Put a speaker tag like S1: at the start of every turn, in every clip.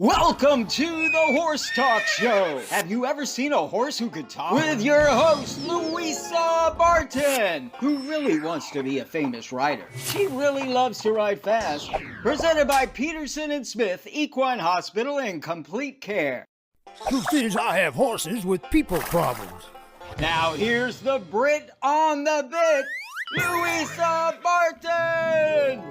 S1: Welcome to the Horse Talk Show. Have you ever seen a horse who could talk? With your host, Louisa Barton, who really wants to be a famous rider. She really loves to ride fast. Presented by Peterson and Smith Equine Hospital and Complete Care.
S2: Truth is, I have horses with people problems.
S1: Now here's the Brit on the bit, Louisa Barton.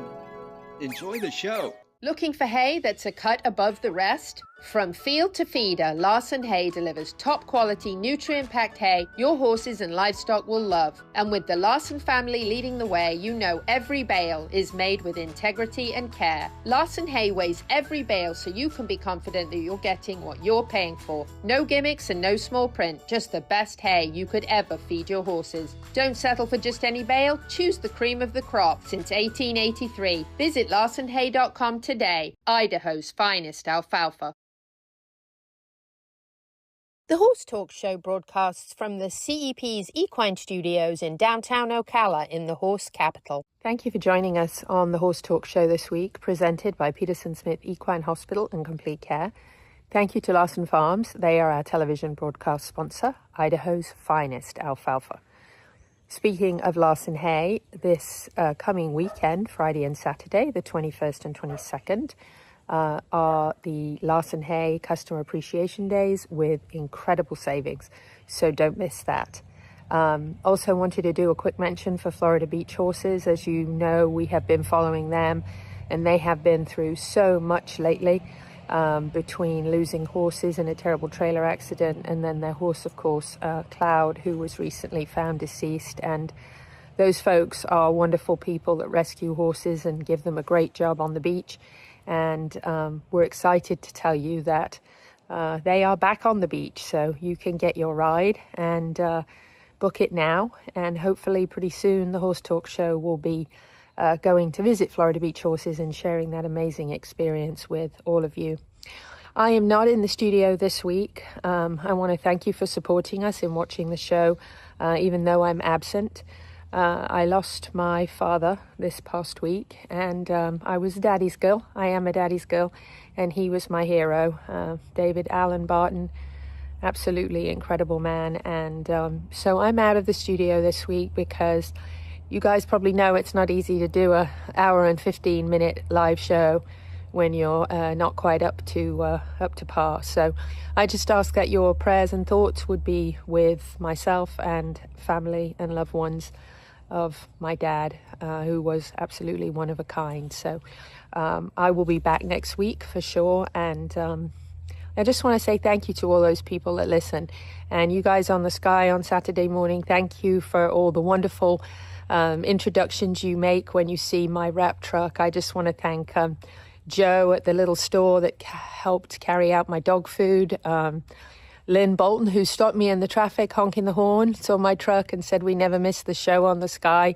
S1: Enjoy the show.
S3: Looking for hay that's a cut above the rest? From field to feeder, Larson Hay delivers top-quality, nutrient-packed hay your horses and livestock will love. And with the Larson family leading the way, you know every bale is made with integrity and care. Larson Hay weighs every bale so you can be confident that you're getting what you're paying for. No gimmicks and no small print, just the best hay you could ever feed your horses. Don't settle for just any bale, choose the cream of the crop since 1883. Visit larsonhay.com today, Idaho's finest alfalfa. The Horse Talk Show broadcasts from the CEP's Equine Studios in downtown Ocala in the horse capital. Thank you for joining us on the Horse Talk Show this week, presented by Peterson Smith Equine Hospital and Complete Care. Thank you to Larson Farms. They are our television broadcast sponsor, Idaho's finest alfalfa. Speaking of Larson Hay, this coming weekend, Friday and Saturday, the 21st and 22nd, are the Larson Hay Customer Appreciation Days with incredible savings, so don't miss that. Also wanted to do a quick mention for Florida Beach Horses. As you know, we have been following them, and they have been through so much lately, between losing horses in a terrible trailer accident and then their horse, of course, Cloud, who was recently found deceased. And those folks are wonderful people that rescue horses and give them a great job on the beach. And we're excited to tell you that they are back on the beach, so you can get your ride and book it now. And hopefully pretty soon the Horse Talk Show will be going to visit Florida Beach Horses and sharing that amazing experience with all of you. I am not in the studio this week. I want to thank you for supporting us in watching the show, even though I'm absent. I lost my father this past week, and I was a daddy's girl. I am a daddy's girl, and he was my hero. David Allen Barton, absolutely incredible man. And so I'm out of the studio this week because you guys probably know it's not easy to do an hour and 15-minute live show when you're not quite up to par. So I just ask that your prayers and thoughts would be with myself and family and loved ones of my dad, who was absolutely one of a kind. So I will be back next week for sure. And I just want to say thank you to all those people that listen. And you guys on the sky on Saturday morning, thank you for all the wonderful introductions you make when you see my wrap truck. I just want to thank Joe at the little store that helped carry out my dog food. Lynn Bolton, who stopped me in the traffic honking the horn, saw my truck and said we never miss the show on the sky.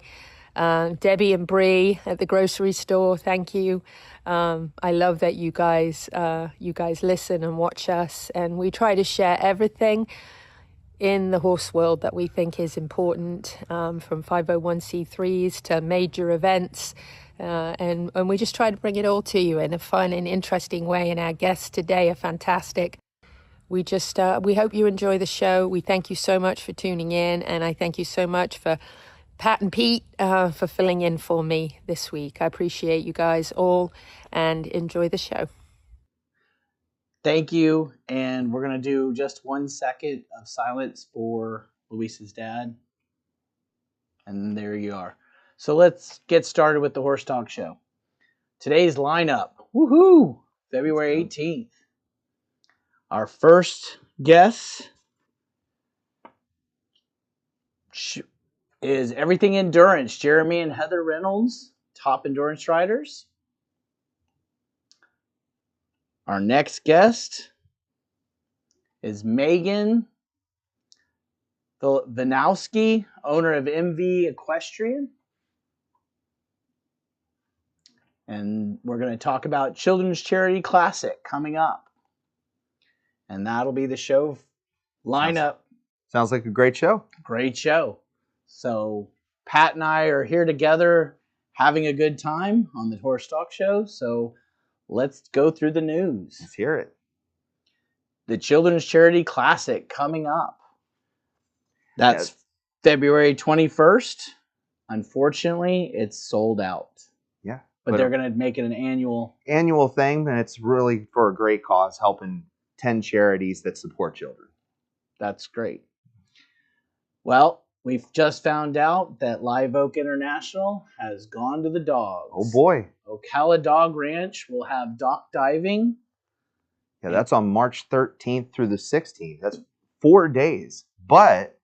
S3: Debbie and Bree at the grocery store, thank you. I love that you guys listen and watch us, and we try to share everything in the horse world that we think is important, from 501c3s to major events. And we just try to bring it all to you in a fun and interesting way. And our guests today are fantastic. We hope you enjoy the show. We thank you so much for tuning in. And I thank you so much for Pat and Pete for filling in for me this week. I appreciate you guys all, and enjoy the show.
S4: Thank you. And we're going to do just 1 second of silence for Louisa's dad. And there you are. So let's get started with the Horse Talk Show. Today's lineup, woohoo, February 18th. Our first guest is Everything Endurance, Jeremy and Heather Reynolds, top endurance riders. Our next guest is Megan Vainosky, owner of MV Equestrian. And we're going to talk about Children's Charity Classic coming up. And that'll be the show lineup.
S5: Sounds like a great show.
S4: Great show. So Pat and I are here together having a good time on the Horse Talk Show. So let's go through the news.
S5: Let's hear it.
S4: The Children's Charity Classic coming up. That's
S5: Yes.
S4: February 21st. Unfortunately, it's sold out.
S5: Yeah.
S4: But they're going to make it an
S5: annual thing, and it's really for a great cause, helping 10 charities that support children.
S4: That's great. Well, we've just found out that Live Oak International has gone to the dogs.
S5: Oh boy.
S4: Ocala Dog Ranch will have dock diving.
S5: Yeah, that's on March 13th through the 16th. That's 4 days. But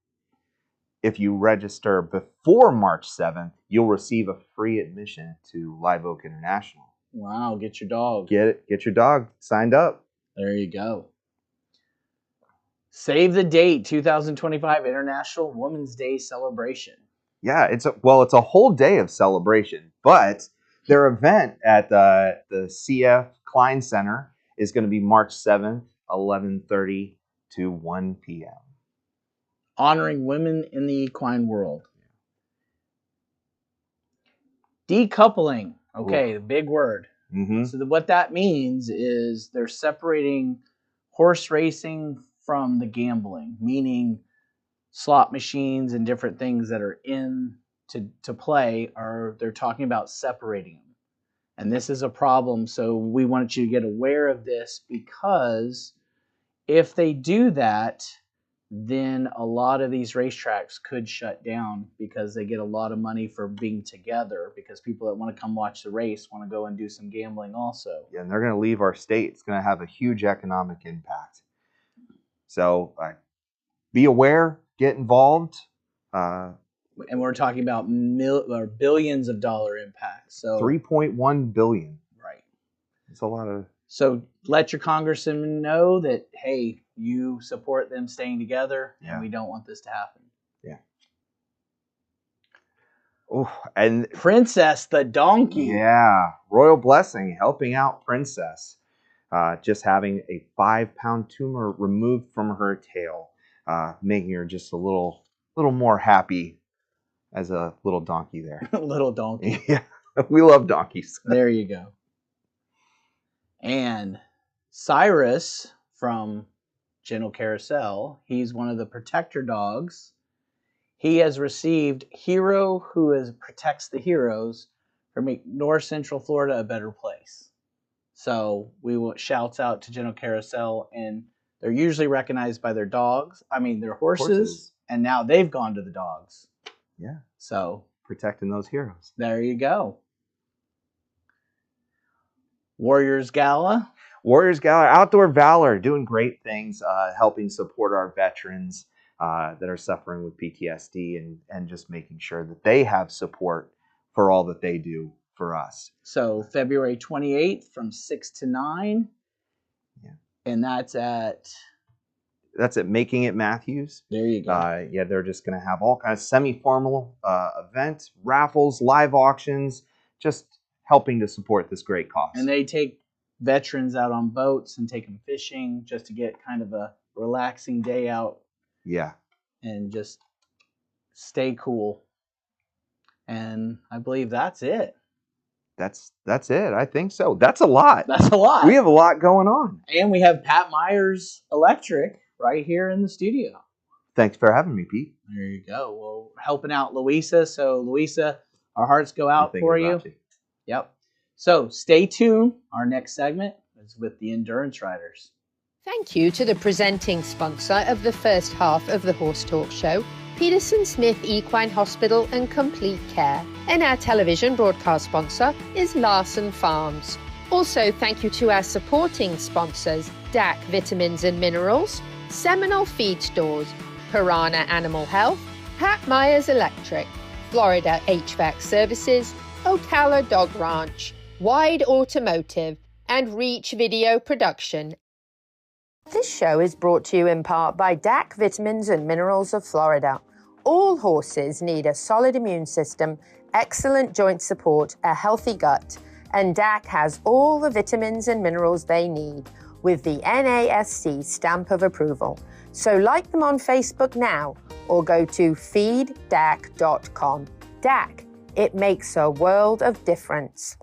S5: if you register before March 7th, you'll receive a free admission to Live Oak International.
S4: Wow, get your dog.
S5: Get your dog signed up.
S4: There you go. Save the date, 2025 International Women's Day celebration.
S5: Yeah, it's a whole day of celebration, but their event at the CF Klein Center is going to be March 7th, 11:30 to 1 p.m.
S4: Honoring women in the equine world. Decoupling. Okay, the big word.
S5: Mm-hmm.
S4: So what that means is they're separating horse racing from the gambling, meaning slot machines and different things that are in to play, they're talking about separating them. And this is a problem, so we wanted you to get aware of this, because if they do that, then a lot of these racetracks could shut down because they get a lot of money for being together, because people that want to come watch the race want to go and do some gambling also.
S5: Yeah, and they're going to leave our state. It's going to have a huge economic impact. So be aware, get involved.
S4: And we're talking about billions of dollar impact. So
S5: 3.1 billion.
S4: Right.
S5: It's a lot of.
S4: So let your congressman know that, hey, you support them staying together, and we don't want this to happen.
S5: Yeah. Oh, and
S4: Princess the donkey.
S5: Yeah, Royal Blessing helping out Princess. Just having a 5-pound tumor removed from her tail, making her just a little more happy as a little donkey there.
S4: Little donkey.
S5: Yeah, we love donkeys.
S4: There you go. And Cyrus from Gentle Carousel, he's one of the protector dogs. He has received Hero, who protects the heroes, for make North Central Florida a better place. So we will shouts out to Gentle Carousel, and they're usually recognized by their their horses, and now they've gone to the dogs.
S5: Yeah.
S4: So
S5: protecting those heroes.
S4: There you go. Warriors Gala.
S5: Warriors Gala, Outdoor Valor, doing great things, helping support our veterans that are suffering with PTSD, and just making sure that they have support for all that they do for us.
S4: So February 28th from 6 to 9.
S5: Yeah.
S4: And that's at
S5: Making It Matthews.
S4: There you go.
S5: Yeah, they're just going to have all kinds of semi-formal events, raffles, live auctions, just helping to support this great cause.
S4: And they take veterans out on boats and take them fishing just to get kind of a relaxing day out.
S5: Yeah.
S4: And just stay cool. And I believe that's it.
S5: That's it. I think so. That's a lot.
S4: That's a lot.
S5: We have a lot going on.
S4: And we have Pat Myers Electric right here in the studio.
S5: Thanks for having me, Pete.
S4: There you go. Well, we're helping out Louisa. So Louisa, our hearts go out for you. Yep. So stay tuned. Our next segment is with the Endurance Riders.
S3: Thank you to the presenting sponsor of the first half of the Horse Talk Show, Peterson Smith Equine Hospital and Complete Care. And our television broadcast sponsor is Larson Farms. Also, thank you to our supporting sponsors, DAC Vitamins and Minerals, Seminole Feed Stores, Piranha Animal Health, Pat Myers Electric, Florida HVAC Services, Ocala Dog Ranch, Wide Automotive, and Reach Video Production. This show is brought to you in part by DAC Vitamins and Minerals of Florida. All horses need a solid immune system, excellent joint support, a healthy gut, and DAC has all the vitamins and minerals they need with the NASC stamp of approval. So like them on Facebook now or go to feeddac.com. DAC, it makes a world of difference.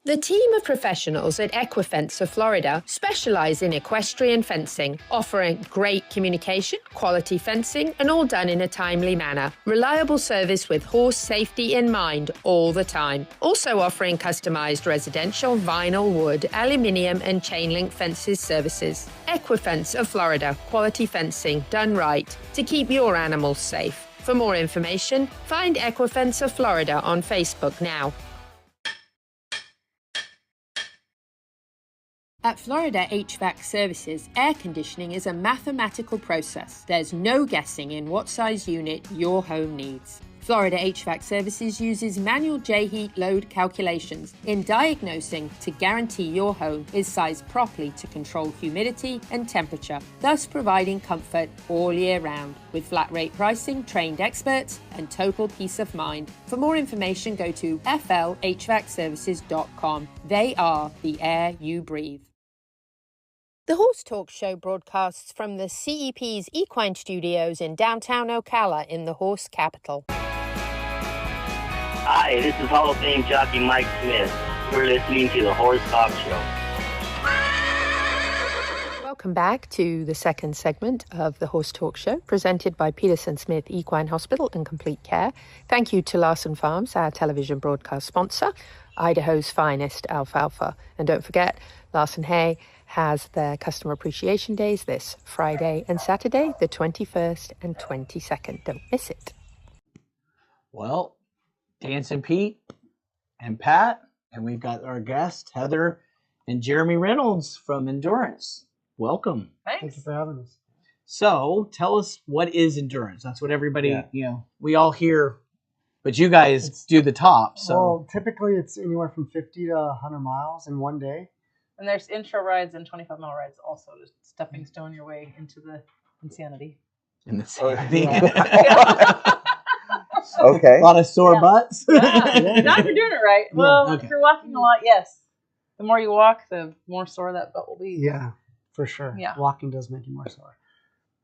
S3: The team of professionals at EQUUS of Florida specialize in equestrian fencing, offering great communication, quality fencing, and all done in a timely manner. Reliable service with horse safety in mind all the time. Also offering customized residential, vinyl, wood, aluminium, and chain link fences services. EQUUS of Florida, quality fencing done right to keep your animals safe. For more information, find EQUUS of Florida on Facebook now. At Florida HVAC Services, air conditioning is a mathematical process. There's no guessing in what size unit your home needs. Florida HVAC Services uses manual J-heat load calculations in diagnosing to guarantee your home is sized properly to control humidity and temperature, thus providing comfort all year round. With flat rate pricing, trained experts, and total peace of mind. For more information, go to flhvacservices.com. They are the air you breathe. The Horse Talk Show broadcasts from the CEP's Equine Studios in downtown Ocala in the horse capital.
S6: Hi, this is Hall of Fame jockey Mike Smith. You're listening to the Horse Talk Show.
S3: Welcome back to the second segment of the Horse Talk Show, presented by Peterson Smith Equine Hospital and Complete Care. Thank you to Larson Farms, our television broadcast sponsor, Idaho's finest alfalfa. And don't forget, Larson Hay has their Customer Appreciation Days this Friday and Saturday, the 21st and 22nd. Don't miss it.
S4: Well, Dancing Pete and Pat, and we've got our guests, Heather and Jeremy Reynolds from Endurance. Welcome.
S7: Thank you for having us.
S4: So, tell us, what is endurance? That's what everybody, we all hear, but you guys do the top. So,
S7: well, typically it's anywhere from 50 to 100 miles in one day.
S8: And there's intro rides and 25-mile rides also, just stepping stone your way into the insanity.
S5: Okay.
S4: A lot of sore butts.
S8: Yeah. Not if you're doing it right. Well, if you're walking a lot, yes. The more you walk, the more sore that butt will be.
S7: Yeah, for sure.
S8: Yeah.
S7: Walking does make you more sore.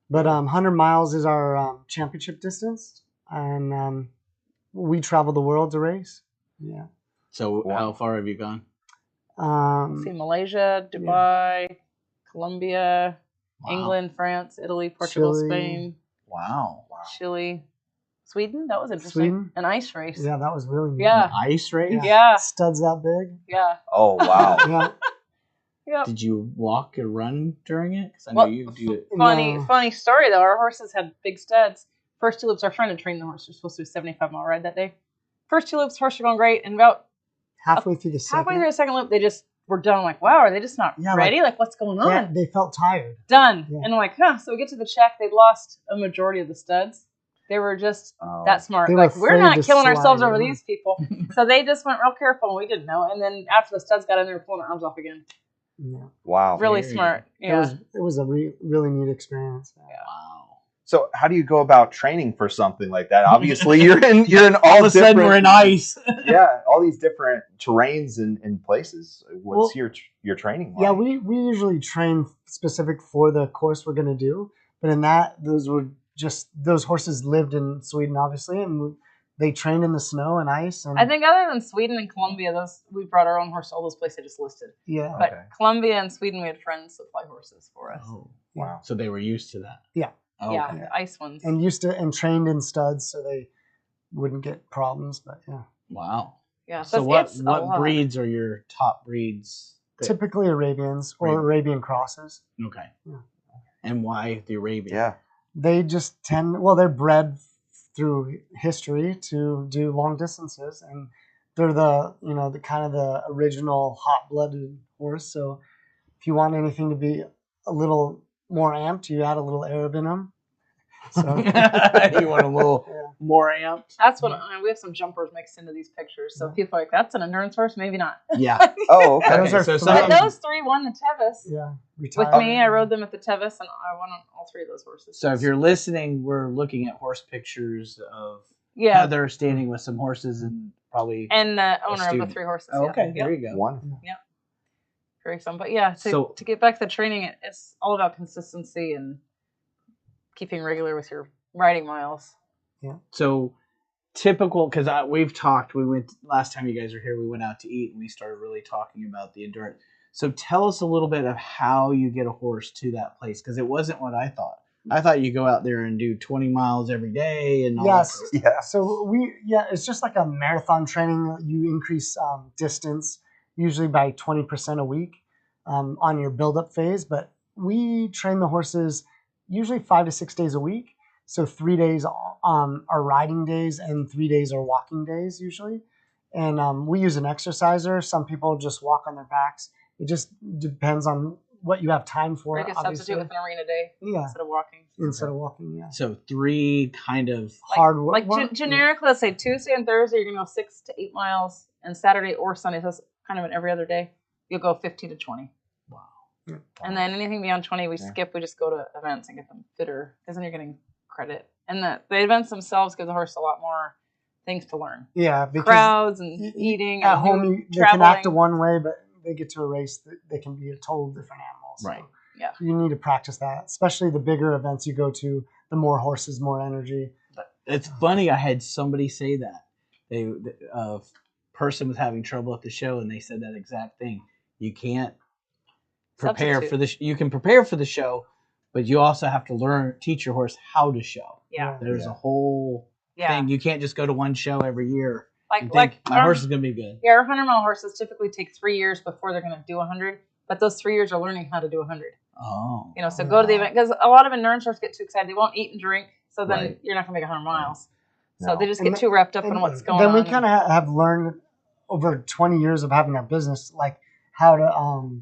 S7: But 100 miles is our championship distance, and we travel the world to race. Yeah.
S4: So how far have you gone?
S8: See Malaysia, Dubai, Colombia, England, France, Italy, Portugal,
S7: Chile.
S8: Spain.
S4: Wow.
S8: Chile. Sweden? That was interesting.
S7: Sweden?
S8: An ice race.
S7: Yeah, that was really neat.
S8: Yeah.
S4: Ice race?
S8: Yeah.
S7: Studs that big.
S8: Yeah.
S5: Oh, wow.
S7: Yeah.
S8: Yeah.
S4: Did you walk or run during it? Because I know you do it.
S8: Funny story though. Our horses had big studs. First two loops, our friend had trained the horse. We're supposed to do a 75-mile ride that day. First two loops, horses are going great, and about
S7: halfway through the second
S8: loop, they just were done. Like, wow, are they just not ready? Like, what's going on?
S7: Yeah, they felt tired.
S8: Done.
S7: Yeah.
S8: And I'm like, huh. So we get to the check. They'd lost a majority of the studs. They were just that smart.
S7: They
S8: Like,
S7: were
S8: we're not
S7: afraid to
S8: killing ourselves
S7: slide
S8: over
S7: in.
S8: these people. So they just went real careful, and we didn't know. And then after the studs got in, they were pulling their arms off again.
S7: Yeah.
S5: Wow.
S8: Really smart. Yeah.
S7: It was a really neat experience.
S8: Yeah.
S4: Wow.
S5: So how do you go about training for something like that? Obviously, you're in all
S4: of a sudden we're in ice.
S5: Yeah, all these different terrains and places. What's your training like?
S7: Yeah, we usually train specific for the course we're going to do, but in that those horses lived in Sweden, obviously, and they trained in the snow and ice. And
S8: I think other than Sweden and Colombia, we brought our own horse to all those places I just listed.
S7: yeah,
S8: But Colombia and Sweden, we had friends supply horses for us.
S4: Oh,
S5: wow.
S4: So they were used to that.
S7: Yeah.
S4: Oh,
S8: Yeah,
S4: okay.
S8: the ice ones.
S7: and used to and trained in studs so they wouldn't get problems. But yeah,
S4: Wow.
S8: Yeah.
S4: So
S8: it's a
S4: what
S8: lot.
S4: breeds are your top breeds?
S7: typically Arabians or Arabian crosses.
S4: Okay.
S7: Yeah.
S4: And why the Arabian?
S5: Yeah.
S7: They just they're bred through history to do long distances, and they're the kind of the original hot-blooded horse. So if you want anything to be a little more amped, you add a little Arab in them. So
S4: You want a little more amped?
S8: That's what we have some jumpers mixed into these pictures. So people are like, that's an endurance horse? Maybe not.
S4: Yeah.
S5: Oh, okay.
S7: Those are
S4: So
S8: But those three won the Tevis.
S7: yeah,
S8: With
S7: retired.
S8: me, I rode them at the Tevis, and I won on all three of those horses.
S4: So if you're listening, we're looking at horse pictures of
S8: yeah,
S4: Heather standing with some horses and probably.
S8: and the owner of the
S4: student.
S8: three horses.
S4: Oh, okay,
S8: yeah.
S4: there you go.
S5: Wonderful.
S8: Very fun. But yeah, to get back to the training, it's all about consistency and keeping regular with your riding miles.
S4: So typical, because we've talked. We went last time you guys were here. We went out to eat and we started really talking about the endurance. So tell us a little bit of how you get a horse to that place, because it wasn't what I thought. I thought you go out there and do 20 miles every day and all
S7: Yes.
S4: that.
S5: Yeah.
S7: So it's just like a marathon training. You increase distance usually by 20% a week on your build-up phase. But we train the horses usually 5 to 6 days a week. So 3 days are riding days and 3 days are walking days usually. And we use an exerciser. Some people just walk on their backs. It just depends on what you have time for.
S8: Or you can substitute with an arena day instead of walking.
S7: Instead of walking, yeah.
S4: So 3 kind of
S7: hard work.
S8: Like generic, let's say Tuesday and Thursday, you're going to go 6 to 8 miles. And Saturday or Sunday, so it's kind of an every other day, you'll go 15 to 20.
S4: Wow.
S8: And then anything beyond 20, we skip. We just go to events and get them fitter, because then you're getting credit. And the events themselves give the horse a lot more things to learn.
S7: Yeah, because
S8: crowds and eating.
S7: At
S8: and
S7: home, they can act one way, but they get to a race, they can be a total different animal. So
S4: right.
S8: Yeah.
S7: You need to practice that, especially the bigger events you go to, the more horses, more energy.
S4: It's funny. I had somebody say that. A person was having trouble at the show, and they said that exact thing. You can't prepare for the. You can prepare for the show, but you also have to teach your horse how to show.
S8: Yeah.
S4: There's a whole thing. You can't just go to one show every year.
S8: Like
S4: my horse is going to be good.
S8: Yeah, our 100-mile horses typically take 3 years before they're going to do 100, but those 3 years are learning how to do 100.
S4: Oh.
S8: So go to the event, because a lot of endurance horses get too excited. They won't eat and drink, so then you're not going to make 100 miles. So they just get too wrapped up in what's going on.
S7: Then we kind of have learned over 20 years of having our business, like how to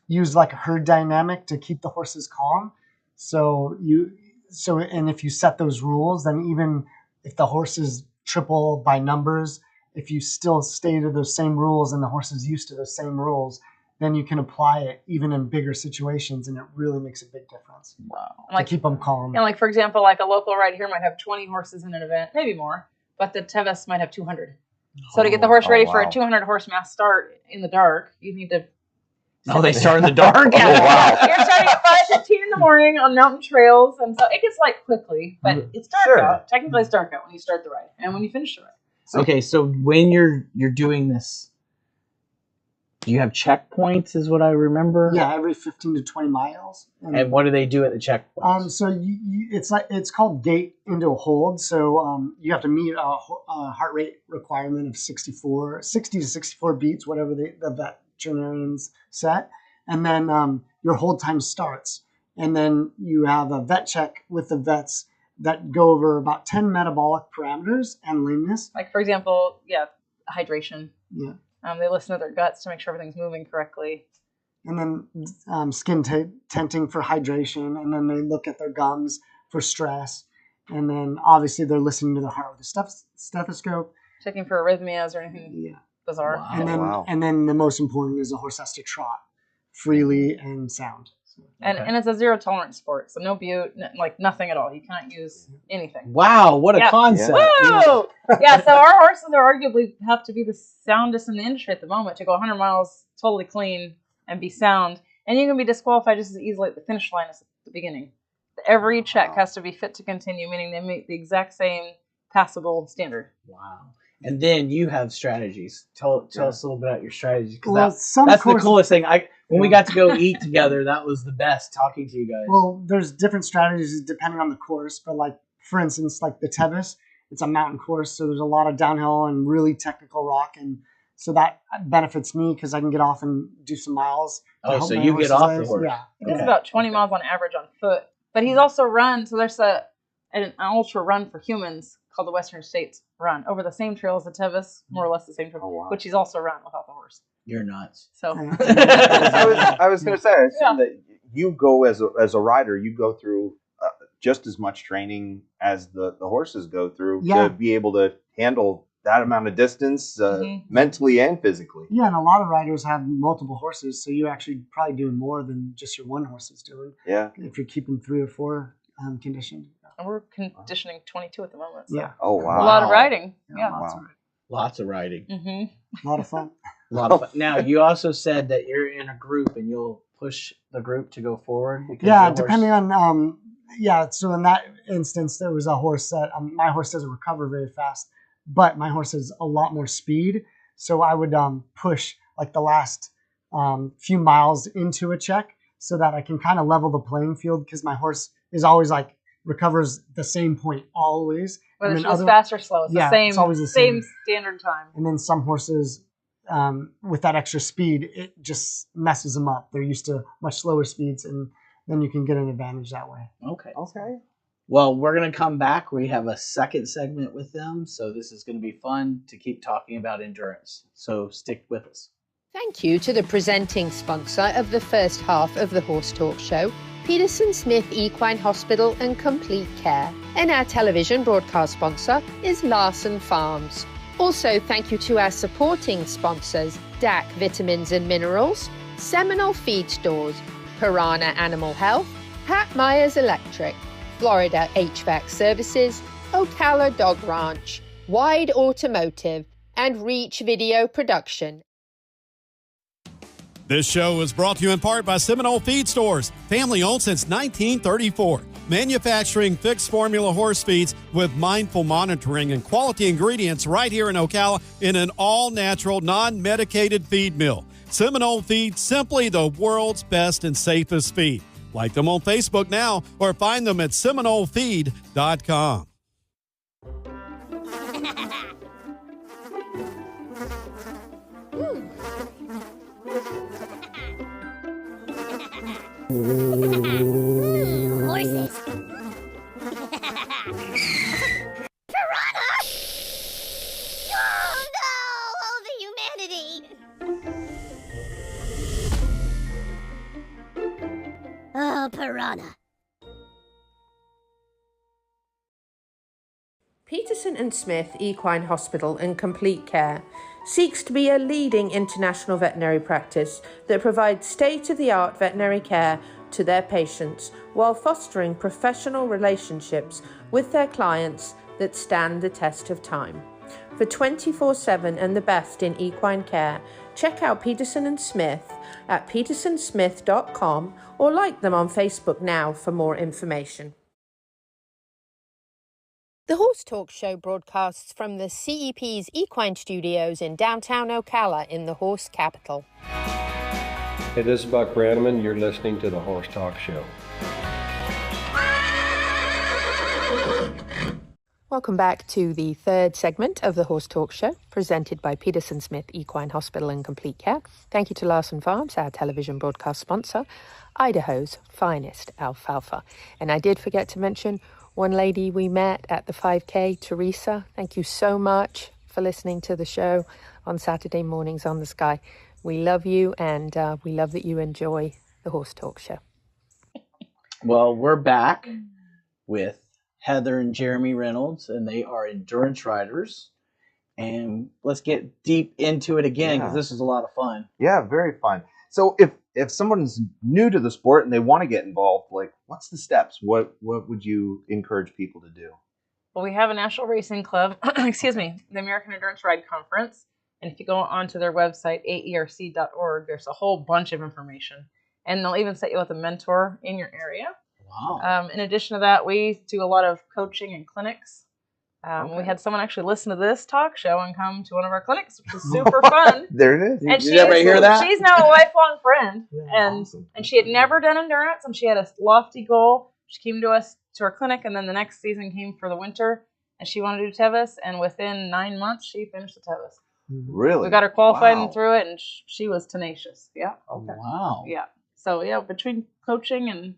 S7: use like a herd dynamic to keep the horses calm. And if you set those rules, then even if the horses triple by numbers, if you still stay to those same rules and the horse is used to those same rules, then you can apply it even in bigger situations, and it really makes a big difference.
S4: Wow.
S7: To keep them calm.
S8: And for example, like a local ride here might have 20 horses in an event, maybe more, but the Tevis might have 200. So to get the horse ready for a 200 horse mass start in the dark, you need to.
S4: Oh, they start in the dark?
S8: Yeah.
S4: Oh, wow.
S8: You're starting at 5:15 in the morning on mountain trails, and so it gets light quickly, but it's dark out. Technically, it's dark out when you start the ride and when you finish the ride.
S4: Okay, so when you're doing this, do you have checkpoints? Is what I remember.
S7: Yeah, every 15 to 20 miles.
S4: And what do they do at the checkpoints?
S7: So it's called gait into a hold. So you have to meet a heart rate requirement of 60 to 64 beats, whatever the veterinarians set, and then your hold time starts, and then you have a vet check with the vets that go over about 10 metabolic parameters and lameness.
S8: Like for example, hydration.
S7: Yeah.
S8: They listen to their guts to make sure everything's moving correctly.
S7: And then skin tenting for hydration, and then they look at their gums for stress, and then obviously they're listening to their heart with a stethoscope.
S8: Checking for arrhythmias or anything bizarre.
S7: Wow. And then the most important is the horse has to trot freely and sound.
S8: And it's a zero tolerance sport, so no bute, nothing at all. You can't use anything.
S4: Wow, what a concept!
S8: Woo! Yeah, so our horses are arguably have to be the soundest in the industry at the moment to go 100 miles totally clean and be sound. And you can be disqualified just as easily at the finish line as at the beginning. Every check has to be fit to continue, meaning they meet the exact same passable standard.
S4: Wow. And then you have strategies. Tell us a little bit about your strategies, because that's the coolest thing. When we got to go eat together, that was the best, talking to you guys.
S7: Well, there's different strategies depending on the course, but for instance, like the Tevis, it's a mountain course, so there's a lot of downhill and really technical rock, and so that benefits me because I can get off and do some miles.
S4: Oh, so you get off the horse.
S7: Yeah.
S8: He does about 20 miles on average on foot, but he's also run. So there's an ultra run for humans called the Western States Run over the same trail as the Tevis, more or less the same trail, which he's also run without the horse.
S4: You're nuts.
S8: So
S5: I was going to say, I assume that you go as a rider, you go through just as much training as the horses go through to be able to handle that amount of distance mentally and physically.
S7: Yeah, and a lot of riders have multiple horses, so you're actually probably doing more than just your one horse is doing.
S5: Yeah.
S7: If you're keeping 3 or 4 conditioned.
S8: And we're conditioning 22 at the moment. So.
S7: Yeah.
S5: Oh, wow.
S8: A lot of riding. Yeah.
S4: Lots of riding.
S8: Mm-hmm.
S7: A lot of fun.
S4: A lot of fun. Now, you also said that you're in a group and you'll push the group to go forward.
S7: Yeah, depending on, so in that instance, there was a horse that, my horse doesn't recover very fast, but my horse has a lot more speed. So I would push like the last few miles into a check so that I can kind of level the playing field, because my horse is always like recovers the same point always.
S8: Whether she goes fast or slow, it's the same,
S7: it's always the
S8: same standard time.
S7: And then some horses, with that extra speed, it just messes them up. They're used to much slower speeds, and then you can get an advantage that way.
S4: Okay. Well, we're going to come back. We have a second segment with them, so this is going to be fun to keep talking about endurance. So stick with us.
S3: Thank you to the presenting sponsor of the first half of the Horse Talk Show, Peterson Smith Equine Hospital and Complete Care. And our television broadcast sponsor is Larson Farms. Also, thank you to our supporting sponsors, DAC Vitamins and Minerals, Seminole Feed Stores, Piranha Animal Health, Pat Myers Electric, Florida HVAC Services, Ocala Dog Ranch, Wide Automotive, and Reach Video Production.
S9: This show is brought to you in part by Seminole Feed Stores, family owned since 1934. Manufacturing fixed formula horse feeds with mindful monitoring and quality ingredients right here in Ocala in an all-natural, non-medicated feed mill. Seminole Feed, simply the world's best and safest feed. Like them on Facebook now or find them at SeminoleFeed.com.
S10: Horses. Piranha! Oh no! Oh, the humanity! Oh, piranha.
S3: Peterson and Smith Equine Hospital and Complete Care seeks to be a leading international veterinary practice that provides state-of-the-art veterinary care to their patients while fostering professional relationships with their clients that stand the test of time. For 24/7 and the best in equine care, check out Peterson and Smith at petersonsmith.com or like them on Facebook now for more information. The Horse Talk Show broadcasts from the CEP's Equine Studios in downtown Ocala in the horse capital.
S11: Hey, this is Buck Brannaman. You're listening to the Horse Talk Show.
S3: Welcome back to the third segment of the Horse Talk Show, presented by Peterson Smith Equine Hospital and Complete Care. Thank you to Larson Farms, our television broadcast sponsor, Idaho's finest alfalfa. And I did forget to mention one lady we met at the 5K, Teresa. Thank you so much for listening to the show on Saturday mornings on the Sky. We love you, and we love that you enjoy the Horse Talk Show.
S4: Well, we're back with Heather and Jeremy Reynolds, and they are endurance riders. And let's get deep into it again, because this is a lot of fun.
S5: Yeah, very fun. So if someone's new to the sport and they want to get involved, like, what's the steps? What would you encourage people to do?
S8: Well, we have a National Racing Club, excuse me, the American Endurance Ride Conference. And if you go onto their website, aerc.org, there's a whole bunch of information. And they'll even set you with a mentor in your area.
S4: Wow.
S8: In addition to that, we do a lot of coaching and clinics. We had someone actually listen to this talk show and come to one of our clinics, which was super fun.
S5: There it is.
S8: And
S4: Did everybody hear that?
S8: She's now a lifelong friend.
S7: Yeah,
S8: and she had never done endurance, and she had a lofty goal. She came to us to our clinic, and then the next season came for the winter, and she wanted to do Tevis, and within 9 months, she finished the Tevis.
S5: Really?
S8: We got her qualified and through it, and she was tenacious. Yeah.
S4: Okay. Wow.
S8: Yeah. So, yeah, between coaching and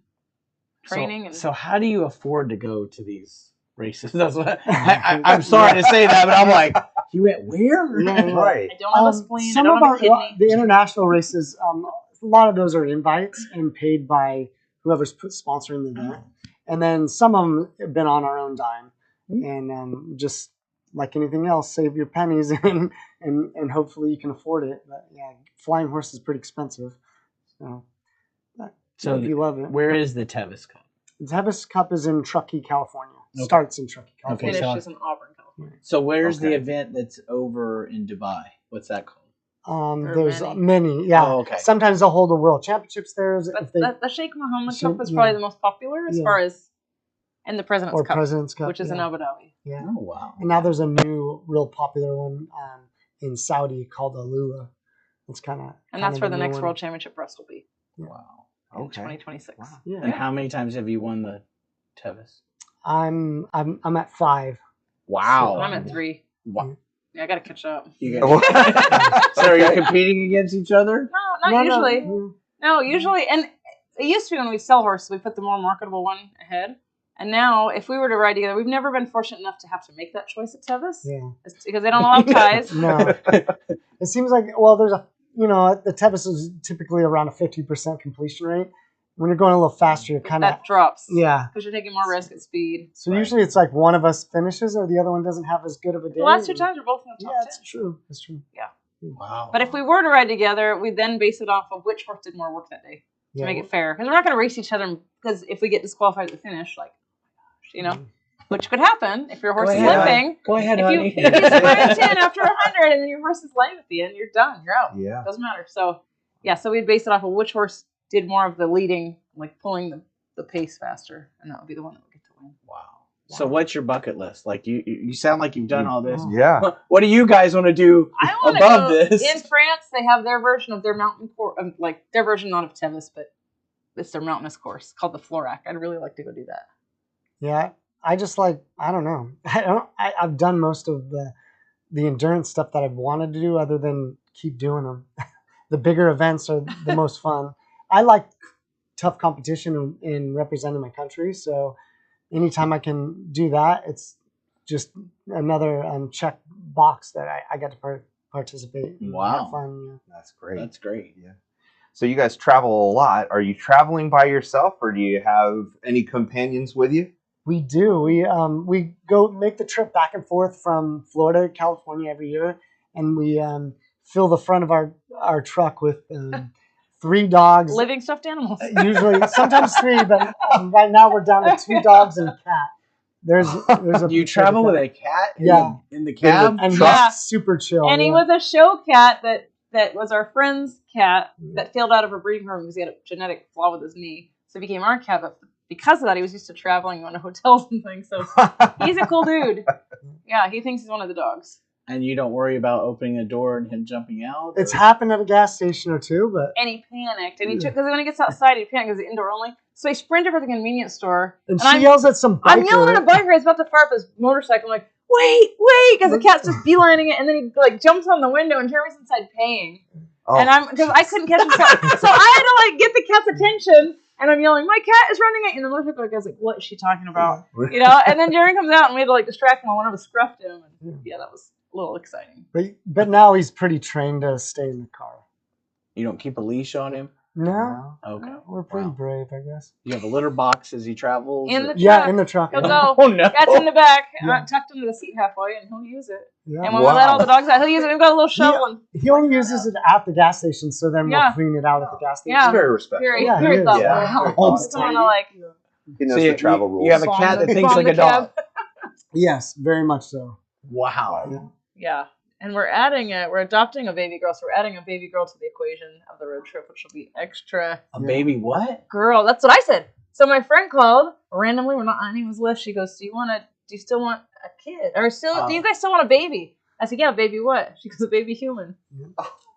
S8: training.
S4: So how do you afford to go to these races? That's what I'm sorry to say that, but I'm like, you went where?
S7: Yeah.
S5: Right.
S8: I don't have a spleen.
S7: Some
S8: I don't
S7: of
S8: have a kidney.
S7: the international races, a lot of those are invites and paid by whoever's sponsoring the event. And then some of them have been on our own dime. And just like anything else, save your pennies and hopefully you can afford it. But yeah, flying horse is pretty expensive. So if you love it.
S4: Where is the Tevis Cup?
S7: The Tevis Cup is in Truckee, California. Okay. Starts in Truckee, California.
S8: Finishes in Auburn, California.
S4: So where's the event that's over in Dubai? What's that called?
S7: There's many. Yeah.
S4: Oh, okay.
S7: Sometimes they'll hold the World Championships there.
S8: The Sheikh Mohammed Cup is probably the most popular as far as And the President's
S7: or
S8: Cup,
S7: President's Cup,
S8: which is in Abu Dhabi.
S7: Yeah.
S4: Oh, wow.
S7: And now there's a new, real popular one in Saudi called Alula. It's kind of.
S8: And that's where the next World Championship for us will be.
S4: Wow.
S8: In 2026.
S4: Wow.
S7: Yeah.
S4: And how many times have you won the Tevis?
S7: I'm at 5.
S4: Wow.
S8: I'm at 3.
S4: Wow.
S8: Yeah, I got to catch up.
S4: So are you competing against each other?
S8: No, not usually. No, usually. And it used to be when we sell horses, we put the more marketable one ahead. And now, if we were to ride together, we've never been fortunate enough to have to make that choice at Tevis.
S7: Yeah.
S8: It's because they don't allow ties.
S7: No. It seems like, well, there's the Tevis is typically around a 50% completion rate. When you're going a little faster, you're kind of.
S8: That drops.
S7: Yeah.
S8: Because you're taking more risk at speed.
S7: So usually it's like one of us finishes or the other one doesn't have as good of a day.
S8: The last 2 times we're both in the top 10.
S7: That's true. That's true.
S8: Yeah.
S4: Wow.
S8: But if we were to ride together, we'd then base it off of which horse did more work that day to make it fair. Because we're not going to race each other. Because if we get disqualified at the finish, like, which could happen if your horse is limping.
S4: Go ahead, honey.
S8: If you sprint 10 after 100 and then your horse is lame at the end, you're done. You're out.
S5: Yeah.
S8: Doesn't matter. So, so we'd base it off of which horse did more of the leading, like pulling the pace faster, and that would be the one that would get to win.
S4: Wow. So what's your bucket list? Like you sound like you've done all this.
S5: Yeah.
S4: What do you guys want to do
S8: I want to
S4: above
S8: go
S4: this?
S8: in France. They have their version of their mountain course, like their version not of Tevis, but it's their mountainous course called the Florac. I'd really like to go do that.
S7: Yeah. I just I don't know. I've done most of the endurance stuff that I've wanted to do other than keep doing them. The bigger events are the most fun. I like tough competition in representing my country. So anytime I can do that, it's just another check box that I got to participate.
S4: Wow.
S7: Have fun. Yeah.
S5: That's great.
S4: That's great.
S5: Yeah. So you guys travel a lot. Are you traveling by yourself or do you have any companions with you?
S7: We do. We go make the trip back and forth from Florida to California every year, and we fill the front of our truck with 3 dogs.
S8: Living stuffed animals.
S7: Usually, sometimes 3, but right now we're down to 2 dogs and a cat. There's a.
S4: You travel with a cat?
S7: Yeah.
S4: In the cab?
S7: And super chill.
S8: And he was a show cat that was our friend's cat that failed out of a breeding program because he had a genetic flaw with his knee. So he became our cat, but because of that, he was used to traveling, going to hotels and things. So he's a cool dude. Yeah, he thinks he's one of the dogs.
S4: And you don't worry about opening a door and him jumping out?
S7: It's happened at a gas station or 2, but.
S8: And he panicked. And he took, because when he gets outside, he panicked because he's indoor only. So he sprinted for the convenience store.
S7: And she yells at some biker.
S8: I'm yelling at a biker. He's about to fire up his motorcycle. I'm like, wait, because the cat's just beelining it. And then he jumps on the window and Jeremy's inside paying.
S5: Oh.
S8: And because I couldn't catch him. So I had to get the cat's attention. And I'm yelling, my cat is running it. And the motorcycle guy's like, what is she talking about? And then Jeremy comes out and we had to distract him while one of us scruffed him. And that was a little exciting.
S7: But now he's pretty trained to stay in the car.
S4: You don't keep a leash on him?
S7: No.
S4: Okay.
S7: We're pretty brave, I guess.
S4: You have a litter box as he travels?
S8: In the truck.
S7: Yeah, in the truck.
S8: He'll go.
S4: Oh, no.
S8: Cat's in the back.
S7: Yeah.
S8: I tucked him to the seat halfway and he'll use it.
S7: Yeah.
S8: And when we let all the dogs out, he'll use it. We've got a little shovel.
S7: He only uses it at the gas station, so then we'll clean it out at the gas station.
S8: Yeah.
S5: Very respectful.
S8: Very
S7: he is.
S8: thoughtful.
S5: Yeah.
S8: Just wanna,
S5: He knows the travel rules.
S4: You have a cat that thinks like a dog.
S7: Yes, very much so.
S4: Wow.
S8: Yeah. And we're adopting a baby girl, so we're adding a baby girl to the equation of the road trip, which will be extra.
S4: A baby what?
S8: Girl, that's what I said. So my friend called randomly. We're not on anyone's list. She goes, "Do you still want a kid, or do you guys still want a baby?" I said, "Yeah, baby what?" She goes, "A baby human."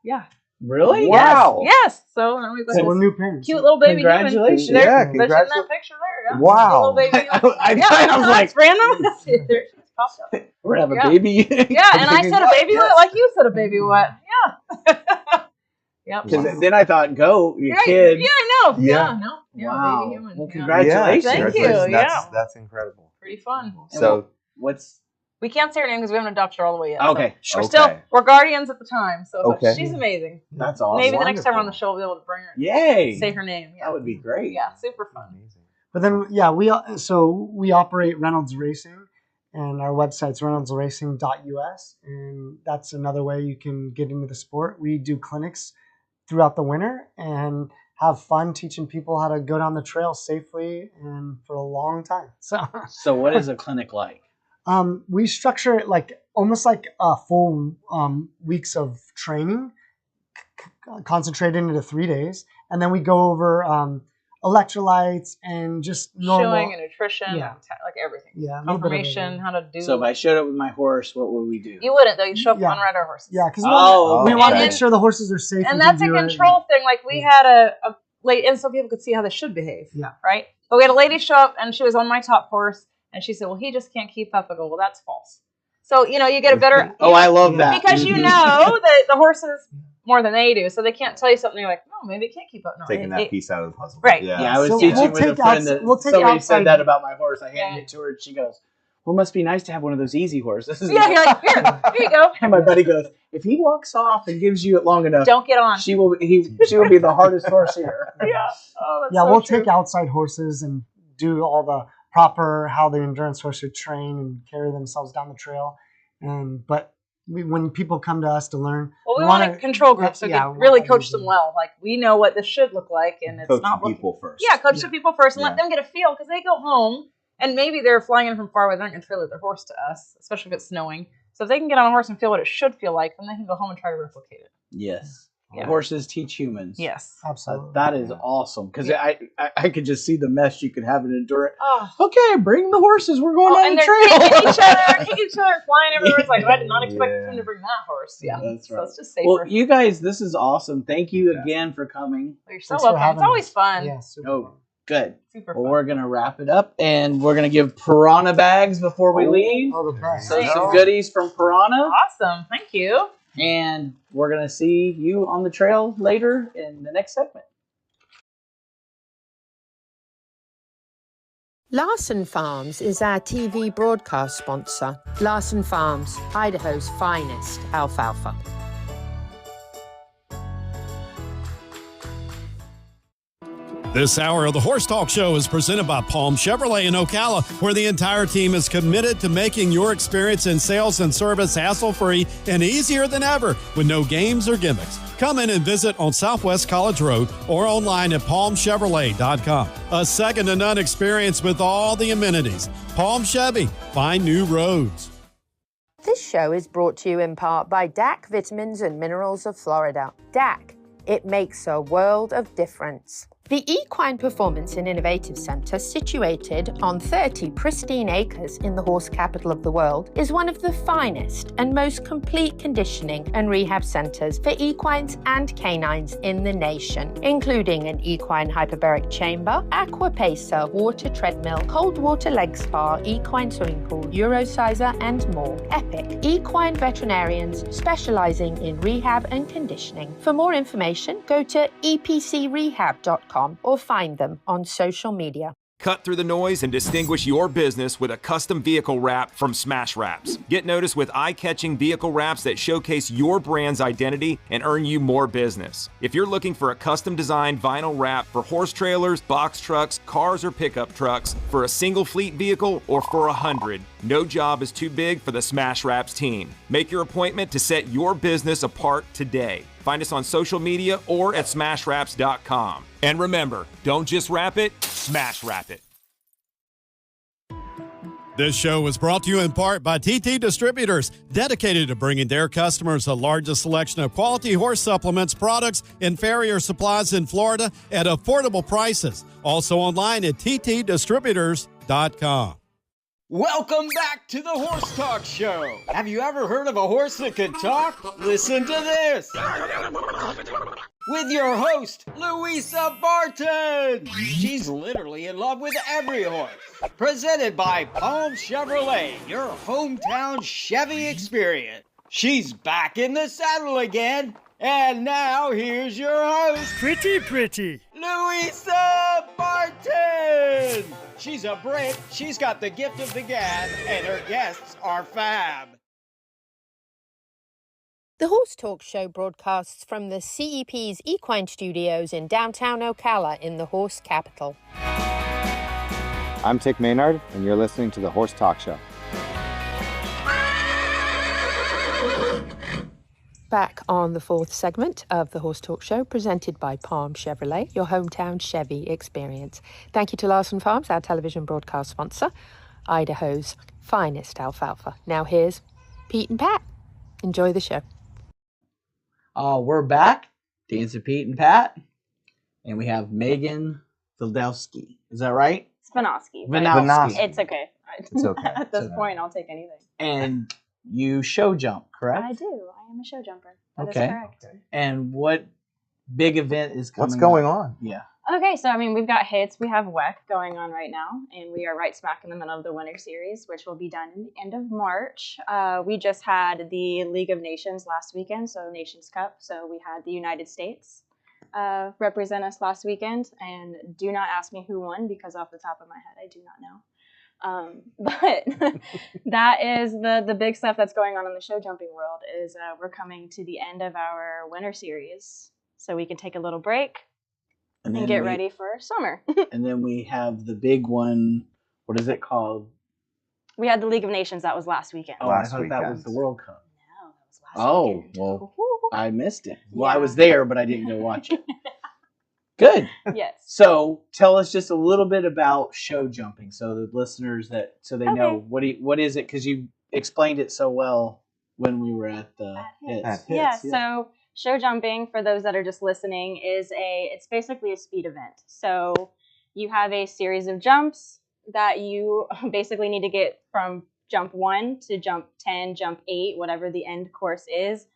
S8: Yeah.
S4: Really?
S5: Wow.
S8: Yes. So now we've got
S7: So we're new parents.
S8: cute little baby
S4: Congratulations.
S8: human.
S5: Yeah,
S8: There's in that
S5: congratulations.
S8: picture there. Yeah.
S5: Wow.
S8: Little baby human.
S4: I was like,
S8: it's random. There she just popped up.
S4: we're going to have a baby.
S8: Yeah, and I said a baby what, like you said a baby what. Yeah. Yep.
S4: Because then I thought, go, your
S8: Right.
S4: kid.
S8: Yeah, I know.
S5: Yeah.
S8: Yeah, no. Yeah,
S4: Wow.
S8: baby human.
S4: Well,
S8: Yeah.
S4: congratulations.
S8: Thank you.
S5: Congratulations.
S8: Yeah.
S5: That's incredible.
S8: Pretty fun.
S5: So,
S8: We can't say her name because we haven't adopted her all the way yet.
S4: Okay.
S8: So we're guardians at the time. So but
S5: Okay.
S8: she's amazing.
S4: That's awesome.
S8: Maybe the next time we're on the
S5: Wonderful.
S8: show we'll be able to bring her.
S4: Yay.
S8: Say her name. Yeah.
S4: That would be great.
S8: Yeah, super fun.
S5: amazing.
S7: But then, yeah, we operate Reynolds Racing, and our website's reynoldsracing.us, and that's another way you can get into the sport. We do clinics throughout the winter and have fun teaching people how to go down the trail safely and for a long time.
S4: So what is a clinic like?
S7: We structure it almost like a full weeks of training, concentrated into 3 days, and then we go over electrolytes and just normal
S8: Showing and nutrition,
S7: Yeah.
S8: and like everything.
S7: Yeah, a little bit of
S8: Confirmation,
S7: everything.
S8: how to do.
S4: So if I showed up with my horse, what would we do?
S8: You wouldn't though. You show up
S7: Yeah.
S8: on ride our horses.
S7: Yeah, because
S4: Oh,
S7: we want to
S4: okay.
S7: make sure the horses are safe.
S8: And
S7: we
S8: that's a
S7: can do it.
S8: control thing. Like we had a lady, and so people could see how they should behave.
S7: Yeah.
S8: Right. But we had a lady show up, and she was on my top horse, and she said, "Well, he just can't keep up." I go, "Well, that's false." So you get a better.
S4: Oh, I love that.
S8: Because you know that the horses more than they do, so they can't tell you something. You're like, "No, maybe it can't keep up." No,
S5: Taking that piece out of the puzzle.
S8: Right.
S4: Yeah, I was
S7: So
S4: teaching
S7: we'll
S4: with a
S7: take
S4: friend that
S7: we'll take
S4: somebody
S7: outside-
S4: said that about my horse. I handed it to her, and she goes, "Well, it must be nice to have one of those easy horses."
S8: Yeah, you're like, here you go.
S4: And my buddy goes, "If he walks off and gives you it long enough,
S8: Don't get on.
S4: she will be the hardest horse here."
S8: Yeah. Oh, that's
S7: Yeah,
S8: so
S7: we'll
S8: true.
S7: take outside horses and do all the proper how the endurance horse should train and carry themselves down the trail. But when people come to us to learn,
S8: Well, we want a control group, so we can really coach them well. Like we know what this should look like, and it's
S5: Coach
S8: not
S5: the
S8: looking.
S5: people first.
S8: Yeah, coach the people first, and
S5: Yeah.
S8: let them get a feel because they go home and maybe they're flying in from far away. They're not going to trailer their horse to us, especially if it's snowing. So if they can get on a horse and feel what it should feel like, then they can go home and try to replicate it.
S4: Yes.
S8: Yeah.
S4: Horses teach humans.
S8: Yes.
S7: Absolutely.
S4: That is awesome because I could just see the mess you could have in endurance.
S8: Oh.
S4: Okay, bring the horses. We're going down
S8: And
S4: the
S8: they're
S4: trail.
S8: kicking each other, flying everywhere. It's like I did not expect them to bring that horse. Yeah,
S4: That's
S8: so
S4: right.
S8: it's just safer.
S4: Well, you guys, this is awesome. Thank you again for coming.
S8: You're so
S7: Thanks for
S8: welcome. It's
S7: having
S8: always
S7: us.
S8: fun.
S7: Yeah, super
S4: Oh,
S7: fun.
S4: good.
S8: Super
S4: Well,
S8: fun.
S4: we're gonna wrap it up, and we're gonna give Piranha bags before we leave.
S7: Oh, the best.
S4: So some goodies from Piranha,
S8: Awesome. Thank you.
S4: and we're gonna see you on the trail later in the next segment.
S3: Larson Farms is our TV broadcast sponsor. Larson Farms, Idaho's finest alfalfa.
S9: This hour of the Horse Talk Show is presented by Palm Chevrolet in Ocala, where the entire team is committed to making your experience in sales and service hassle-free and easier than ever with no games or gimmicks. Come in and visit on Southwest College Road or online at palmchevrolet.com. A second-to-none experience with all the amenities. Palm Chevy, find new roads.
S3: This show is brought to you in part by DAC Vitamins and Minerals of Florida. DAC, it makes a world of difference. The Equine Performance and Innovative Center, situated on 30 pristine acres in the horse capital of the world, is one of the finest and most complete conditioning and rehab centers for equines and canines in the nation, including an equine hyperbaric chamber, aqua pacer, water treadmill, cold water leg spa, equine swimming pool, Eurosizer, and more. Epic equine veterinarians specializing in rehab and conditioning. For more information, go to epcrehab.com or find them on social media.
S12: Cut through the noise and distinguish your business with a custom vehicle wrap from Smash Wraps. Get noticed with eye-catching vehicle wraps that showcase your brand's identity and earn you more business. If you're looking for a custom-designed vinyl wrap for horse trailers, box trucks, cars, or pickup trucks, for a single fleet vehicle, or for 100, no job is too big for the Smash Wraps team. Make your appointment to set your business apart today. Find us on social media or at smashwraps.com. And remember, don't just wrap it, smash wrap it.
S9: This show was brought to you in part by TT Distributors, dedicated to bringing their customers the largest selection of quality horse supplements, products, and farrier supplies in Florida at affordable prices. Also online at ttdistributors.com.
S1: Welcome back to the Horse Talk Show. Have you ever heard of a horse that could talk? Listen to this. With your host, Louisa Barton. She's literally in love with every horse. Presented by Palm Chevrolet, your hometown Chevy experience. She's back in the saddle again. And now here's your host,
S2: Pretty.
S1: Louisa Barton! She's a Brit, she's got the gift of the gab, and her guests are fab.
S3: The Horse Talk Show broadcasts from the CEP's Equine Studios in downtown Ocala in the horse capital.
S13: I'm Tick Maynard, and you're listening to the Horse Talk Show.
S3: Back on the fourth segment of the Horse Talk Show, presented by Palm Chevrolet, your hometown Chevy experience. Thank you to Larson Farms, our television broadcast sponsor, Idaho's finest alfalfa. Now here's Pete and Pat. Enjoy the show.
S4: We're back, Dancing Pete and Pat, and we have Megan Vainosky. Is that right?
S8: It's Vainosky.
S4: Vainosky.
S8: It's okay.
S5: It's okay.
S8: At this point, I'll take anything.
S4: And you show jump, correct?
S8: I do. I am a show jumper. That is
S4: Okay.
S8: correct.
S4: And what big event is coming
S5: What's going
S4: up?
S5: on?
S4: Yeah.
S8: Okay, so I mean, we've got hits. We have WEC going on right now, and we are right smack in the middle of the Winter Series, which will be done in the end of March. We just had the League of Nations last weekend, so Nations Cup. So we had the United States represent us last weekend, and do not ask me who won because off the top of my head, I do not know. But that is the big stuff that's going on in the show jumping world. Is we're coming to the end of our Winter Series, so we can take a little break. And get ready for summer.
S4: And then we have the big one. What is it called?
S8: We had the League of Nations. That was last weekend.
S4: Oh, I thought that was the World Cup.
S8: No, that was last weekend.
S4: Well, I missed it. Well, I was there, but I didn't go watch it. Good.
S8: Yes.
S4: So tell us just a little bit about show jumping, so the listeners they know what is it, because you explained it so well when we were at the hits.
S8: Yeah. So show jumping, for those that are just listening, it's basically a speed event. So you have a series of jumps that you basically need to get from jump 1 to jump 10, jump 8, whatever the end course is,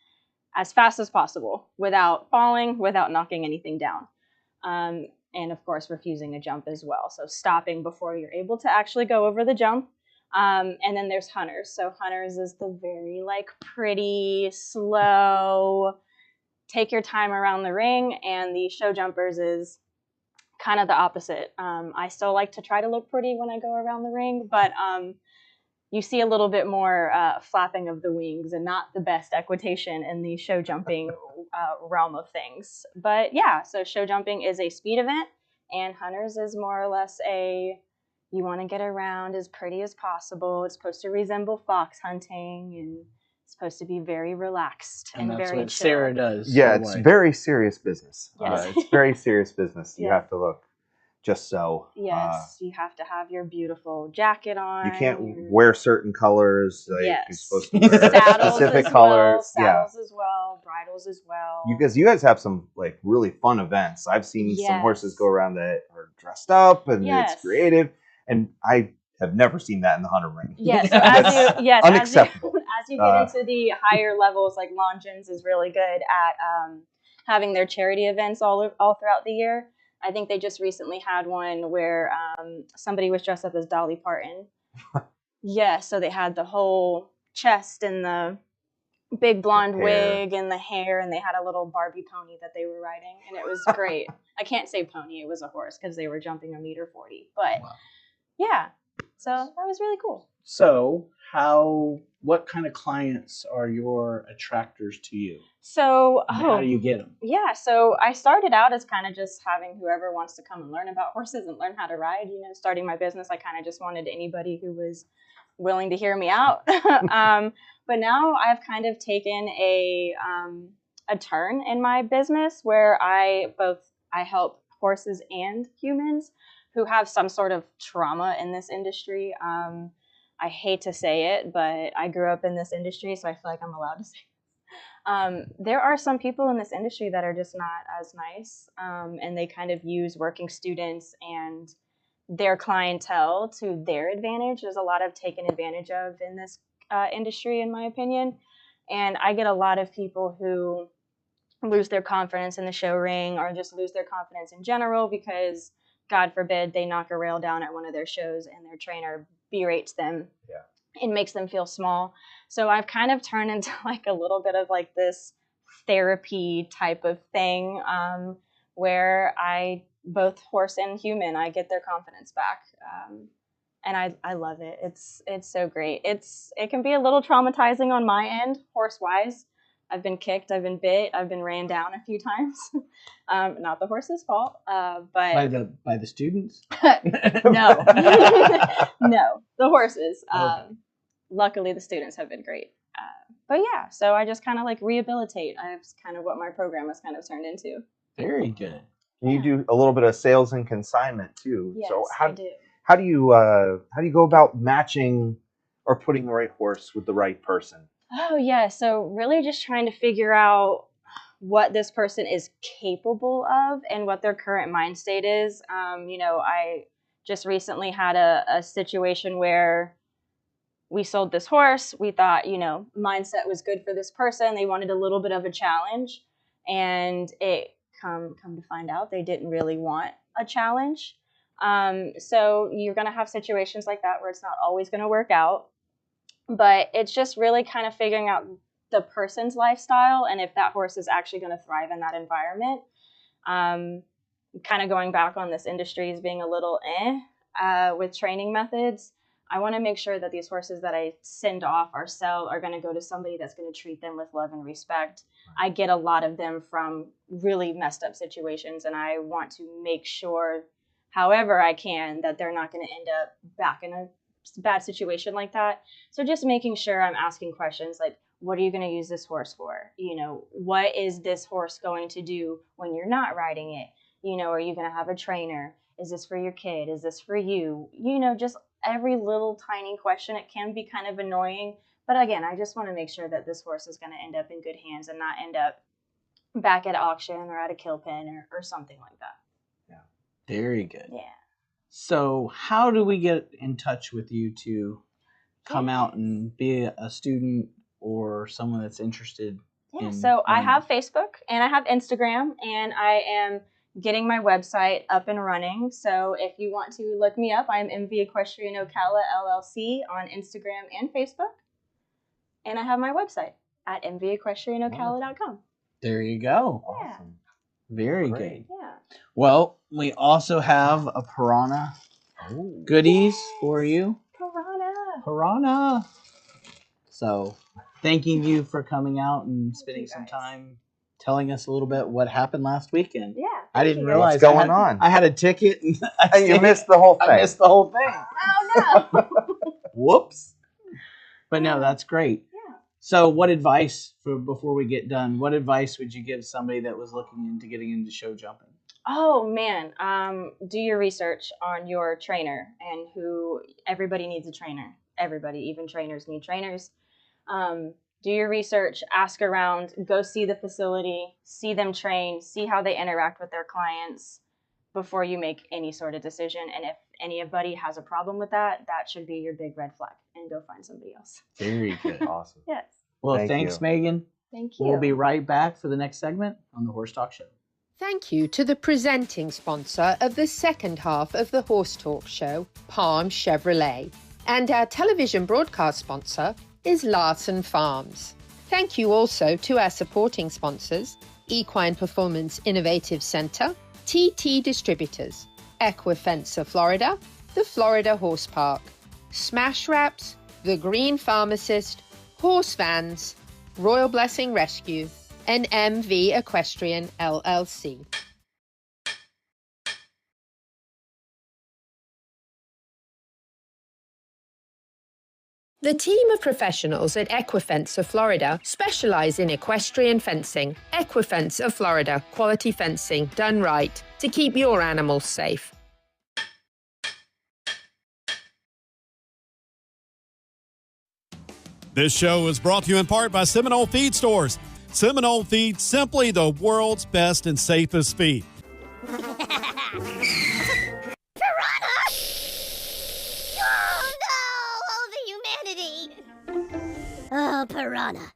S8: as fast as possible without falling, without knocking anything down. And of course, refusing a jump as well. So stopping before you're able to actually go over the jump. And then there's hunters. So hunters is the very pretty, slow, take your time around the ring, and the show jumpers is kind of the opposite. I still like to try to look pretty when I go around the ring, but you see a little bit more flapping of the wings and not the best equitation in the show jumping realm of things. But yeah, so show jumping is a speed event, and hunters is more or less you want to get around as pretty as possible. It's supposed to resemble fox hunting, and it's supposed to be very relaxed and
S4: that's
S8: very
S4: what
S8: chill.
S4: Sarah does.
S5: Yeah, it's very serious business.
S8: Yes.
S5: It's very serious business. You
S8: Yes.
S5: have to look just so.
S8: Yes, you have to have your beautiful jacket on.
S5: You can't wear certain colors. You're
S8: Yes.
S5: supposed to wear
S8: Saddles
S5: specific
S8: as
S5: colors.
S8: well, saddles as well, bridles as well.
S5: You guys have some really fun events. I've seen some
S8: Yes.
S5: horses go around that are dressed up and
S8: Yes.
S5: it's creative, and I have never seen that in the hunter ring.
S8: Yes, so
S5: That's unacceptable.
S8: as you get into the higher levels, like Longines is really good at having their charity events all throughout the year. I think they just recently had one where somebody was dressed up as Dolly Parton. Yeah, so they had the whole chest and the big blonde wig and the hair, and they had a little Barbie pony that they were riding, and it was great. I can't say pony, it was a horse because they were jumping 1.40 m, but yeah, so that was really cool.
S4: So what kind of clients are your attractors to you?
S8: So
S4: How do you get them?
S8: Yeah, so I started out as kind of just having whoever wants to come and learn about horses and learn how to ride. Starting my business, I kind of just wanted anybody who was willing to hear me out. But now I've kind of taken a turn in my business where I help horses and humans who have some sort of trauma in this industry. I hate to say it, but I grew up in this industry, so I feel like I'm allowed to say it. There are some people in this industry that are just not as nice, and they kind of use working students and their clientele to their advantage. There's a lot of taken advantage of in this industry, in my opinion. And I get a lot of people who lose their confidence in the show ring or just lose their confidence in general because, God forbid, they knock a rail down at one of their shows and their trainer berates them and makes them feel small. So I've kind of turned into a little bit of this therapy type of thing where both horse and human, I get their confidence back. And I love it. It's so great. It can be a little traumatizing on my end, horse-wise. I've been kicked, I've been bit, I've been ran down a few times. Not the horse's fault, but
S4: by the students?
S8: No, no, the horses. Luckily, the students have been great. But yeah, so I just kind of rehabilitate. That's kind of what my program has kind of turned into.
S4: Very good.
S5: You do a little bit of sales and consignment too.
S8: Yes,
S5: so
S8: I do.
S5: How do you go about matching or putting the right horse with the right person?
S8: Oh yeah, so really just trying to figure out
S14: what this person is capable of and what their current mind state is. I just recently had a situation where we sold this horse. We thought, mindset was good for this person. They wanted a little bit of a challenge, and it come to find out they didn't really want a challenge. So you're going to have situations like that where it's not always going to work out, but it's just really kind of figuring out the person's lifestyle and if that horse is actually going to thrive in that environment. Kind of going back on this industry as being a little with training methods. I want to make sure that these horses that I send off or sell are going to go to somebody that's going to treat them with love and respect. I get a lot of them from really messed up situations, and I want to make sure, however I can, that they're not going to end up back in a bad situation like that. So just making sure I'm asking questions like, what are you going to use this horse for? What is this horse going to do when you're not riding it? Are you going to have a trainer? Is this for your kid? Is this for you? Just every little tiny question. It can be kind of annoying, but again, I just want to make sure that this horse is going to end up in good hands and not end up back at auction or at a kill pen or something like that.
S4: Yeah. Very good.
S14: Yeah.
S4: So how do we get in touch with you to come out and be a student or someone that's interested?
S14: So I have Facebook and I have Instagram, and I am getting my website up and running. So if you want to look me up, I'm MV Equestrian Ocala LLC on Instagram and Facebook. And I have my website at mvequestrianocala.com.
S4: There you go.
S14: Yeah.
S4: Awesome. Very good.
S14: Yeah.
S4: Well, we also have a piranha goodies for you. Piranha. So thanking you for coming out and spending some time telling us a little bit what happened last weekend.
S14: Yeah.
S4: I didn't realize
S5: what's going on.
S4: I had a ticket. And
S5: You missed the whole thing.
S4: I missed the whole thing.
S14: Oh no.
S4: Whoops. But no, that's great.
S14: Yeah.
S4: So what advice, before we get done, what advice would you give somebody that was looking into getting into show jumping?
S14: Oh man, do your research on your trainer and everybody needs a trainer. Everybody, even trainers need trainers. Do your research, ask around, go see the facility, see them train, see how they interact with their clients before you make any sort of decision. And if anybody has a problem with that, that should be your big red flag, and go find somebody else.
S4: Very good.
S5: Awesome.
S14: Yes.
S4: Well, thanks, Megan.
S14: Thank you.
S4: We'll be right back for the next segment on the Horse Talk Show.
S3: Thank you to the presenting sponsor of the second half of the Horse Talk Show, Palm Chevrolet. And our television broadcast sponsor is Larson Farms. Thank you also to our supporting sponsors, Equine Performance Innovative Center, TT Distributors, EQUUS of Florida, the Florida Horse Park, Smash Wraps, The Green Pharmacist, Horse Vans, Royal Blessing Rescue, and MV Equestrian LLC. The team of professionals at EQUUS of Florida specialize in equestrian fencing. EQUUS of Florida, quality fencing done right to keep your animals safe.
S9: This show is brought to you in part by Seminole Feed Stores. Seminole Feed, simply the world's best and safest feed.
S10: Oh, piranha.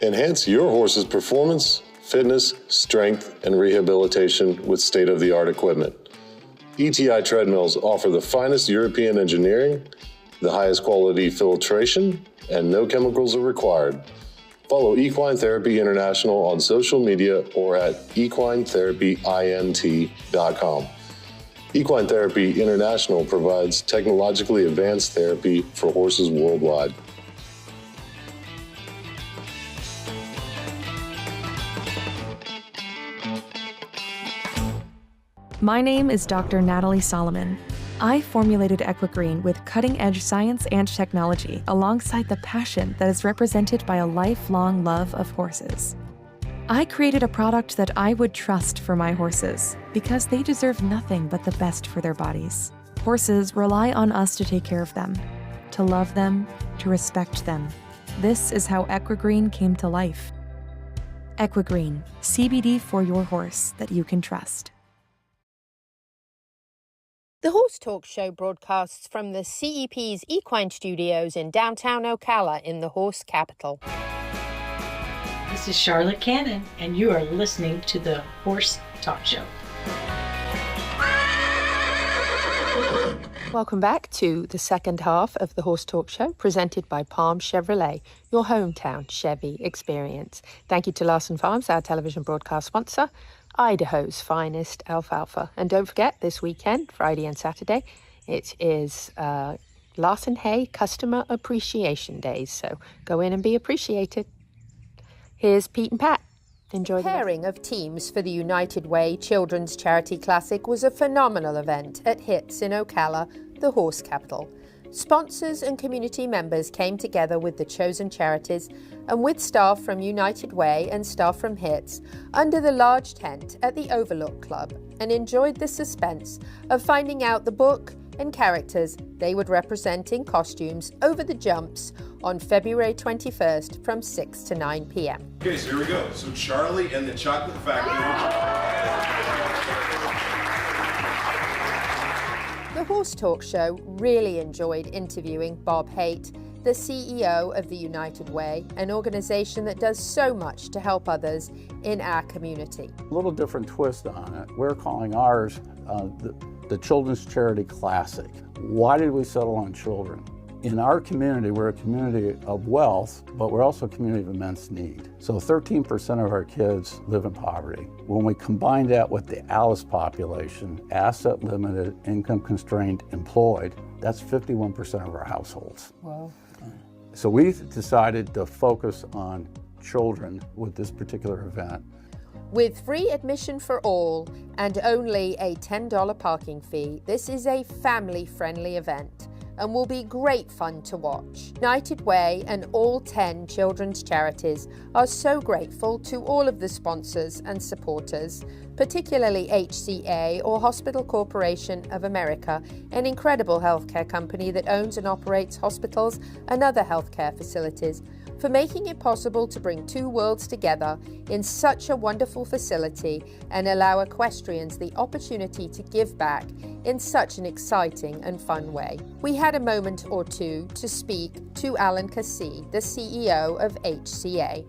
S15: Enhance your horse's performance, fitness, strength, and rehabilitation with state-of-the-art equipment. ETI treadmills offer the finest European engineering, the highest quality filtration, and no chemicals are required. Follow Equine Therapy International on social media or at equinetherapyint.com. Equine Therapy International provides technologically advanced therapy for horses worldwide.
S16: My name is Dr. Natalie Solomon. I formulated EquiGreen with cutting-edge science and technology alongside the passion that is represented by a lifelong love of horses. I created a product that I would trust for my horses because they deserve nothing but the best for their bodies. Horses rely on us to take care of them, to love them, to respect them. This is how EQUUS came to life. EQUUS, CBD for your horse that you can trust.
S3: The Horse Talk Show broadcasts from the CEP's Equine Studios in downtown Ocala in the horse capital.
S17: This is Charlotte Cannon, and you are listening to the Horse Talk Show.
S3: Welcome back to the second half of the Horse Talk Show, presented by Palm Chevrolet, your hometown Chevy experience. Thank you to Larson Farms, our television broadcast sponsor, Idaho's finest alfalfa. And don't forget, this weekend, Friday and Saturday, it is Larson Hay Customer Appreciation Days. So go in and be appreciated. Here's Pete and Pat. Enjoy the pairing of teams for the United Way Children's Charity Classic was a phenomenal event at HITS in Ocala, the horse capital. Sponsors and community members came together with the chosen charities and with staff from United Way and staff from HITS under the large tent at the Overlook Club and enjoyed the suspense of finding out the book and characters they would represent in costumes over the jumps on February 21st from 6 to 9 p.m.
S18: Okay, so here we go. So Charlie and the Chocolate Factory.
S3: The Horse Talk Show really enjoyed interviewing Bob Haight, the CEO of the United Way, an organization that does so much to help others in our community.
S19: A little different twist on it. We're calling ours the Children's Charity Classic. Why did we settle on children? In our community, we're a community of wealth, but we're also a community of immense need. So 13% of our kids live in poverty. When we combine that with the ALICE population, asset limited, income constrained, employed, that's 51% of our households.
S3: Wow.
S19: So we've decided to focus on children with this particular event.
S3: With free admission for all and only a $10 parking fee, this is a family-friendly event and will be great fun to watch. United Way and all 10 children's charities are so grateful to all of the sponsors and supporters, particularly HCA or Hospital Corporation of America, an incredible healthcare company that owns and operates hospitals and other healthcare facilities, for making it possible to bring two worlds together in such a wonderful facility and allow equestrians the opportunity to give back in such an exciting and fun way. We had a moment or two to speak to Alan Cassie, the CEO of HCA.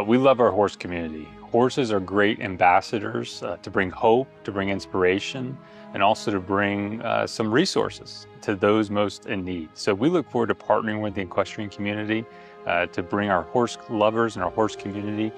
S20: We love our horse community. Horses are great ambassadors to bring hope, to bring inspiration, and also to bring some resources to those most in need. So we look forward to partnering with the equestrian community to bring our horse lovers and our horse community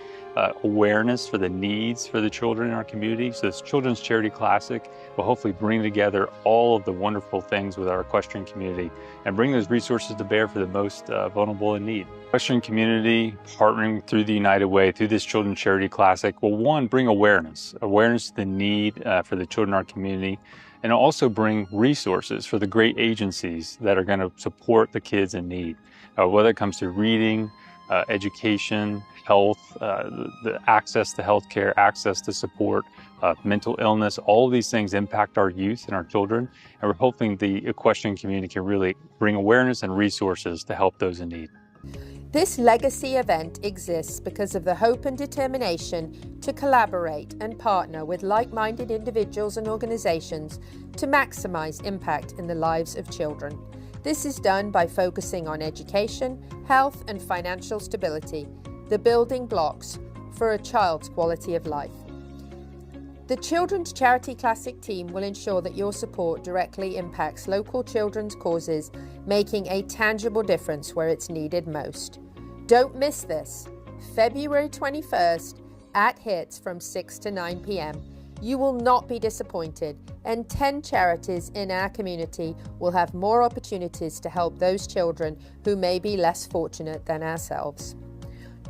S20: awareness for the needs for the children in our community. So this Children's Charity Classic will hopefully bring together all of the wonderful things with our equestrian community and bring those resources to bear for the most vulnerable in need. Equestrian community partnering through the United Way, through this Children's Charity Classic, will one, bring awareness to the need for the children in our community, and also bring resources for the great agencies that are going to support the kids in need. Whether it comes to reading, education, health, the access to healthcare, access to support, mental illness, all of these things impact our youth and our children. And we're hoping the equestrian community can really bring awareness and resources to help those in need.
S3: This legacy event exists because of the hope and determination to collaborate and partner with like-minded individuals and organizations to maximize impact in the lives of children. This is done by focusing on education, health, and financial stability, the building blocks for a child's quality of life. The Children's Charity Classic team will ensure that your support directly impacts local children's causes, making a tangible difference where it's needed most. Don't miss this. February 21st at HITS from 6 to 9 p.m. You will not be disappointed, and 10 charities in our community will have more opportunities to help those children who may be less fortunate than ourselves.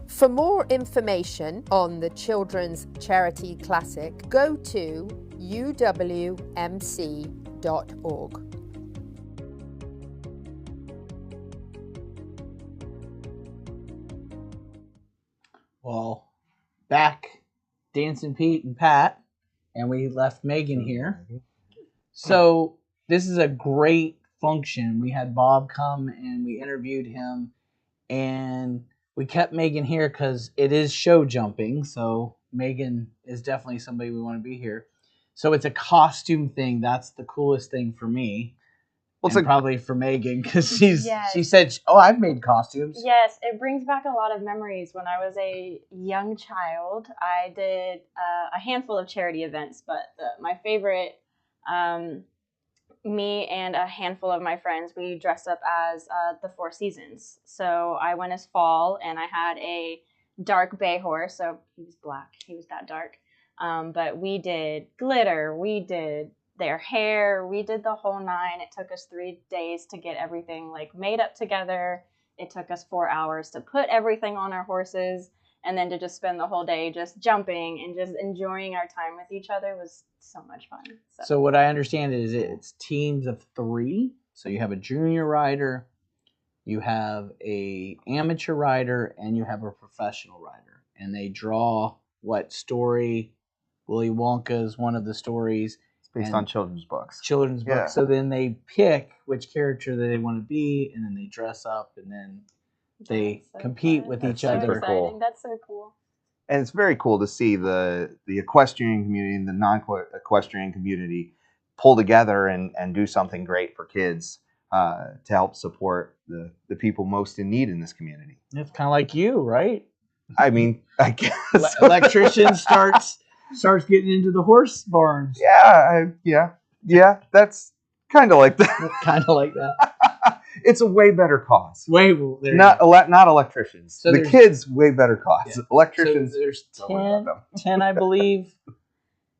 S3: For more information on the Children's Charity Classic, go to uwmc.org.
S4: Well, back Dancing Pete and Pat, and we left Megan here. So this is a great function. We had Bob come and we interviewed him, And we kept Megan here because it is show jumping. So Megan is definitely somebody we want to be here. So it's a costume thing. That's the coolest thing for me. Well, it's probably for Megan because she said, "Oh, I've made costumes."
S14: Yes, it brings back a lot of memories. When I was a young child, I did a handful of charity events, but my favorite, me and a handful of my friends, we dressed up as the Four Seasons. So I went as fall, and I had a dark bay horse. So he was black. He was that dark. But we did glitter. We did their hair, we did the whole nine. It took us 3 days to get everything like made up together. It took us 4 hours to put everything on our horses, and then to just spend the whole day just jumping and just enjoying our time with each other was so much fun.
S4: So what I understand is it's teams of 3. So you have a junior rider, you have a amateur rider, and you have a professional rider. And they draw what story. Willy Wonka is one of the stories.
S5: Based on children's books.
S4: Children's books. So then they pick which character that they want to be, and then they dress up, and then they compete with each other.
S5: Cool.
S14: That's so cool.
S5: And it's very cool to see the equestrian community and the non-equestrian community pull together and do something great for kids to help support the people most in need in this community.
S4: It's kind of like you, right?
S5: I mean, I guess.
S4: Electrician starts getting into the horse barns.
S5: Yeah, that's kind of like that.
S4: Kind of like that.
S5: It's a way better cause.
S4: Not
S5: electricians.
S4: So
S5: the kids, way better cause. Yeah. Electricians.
S4: So there's 10, I believe,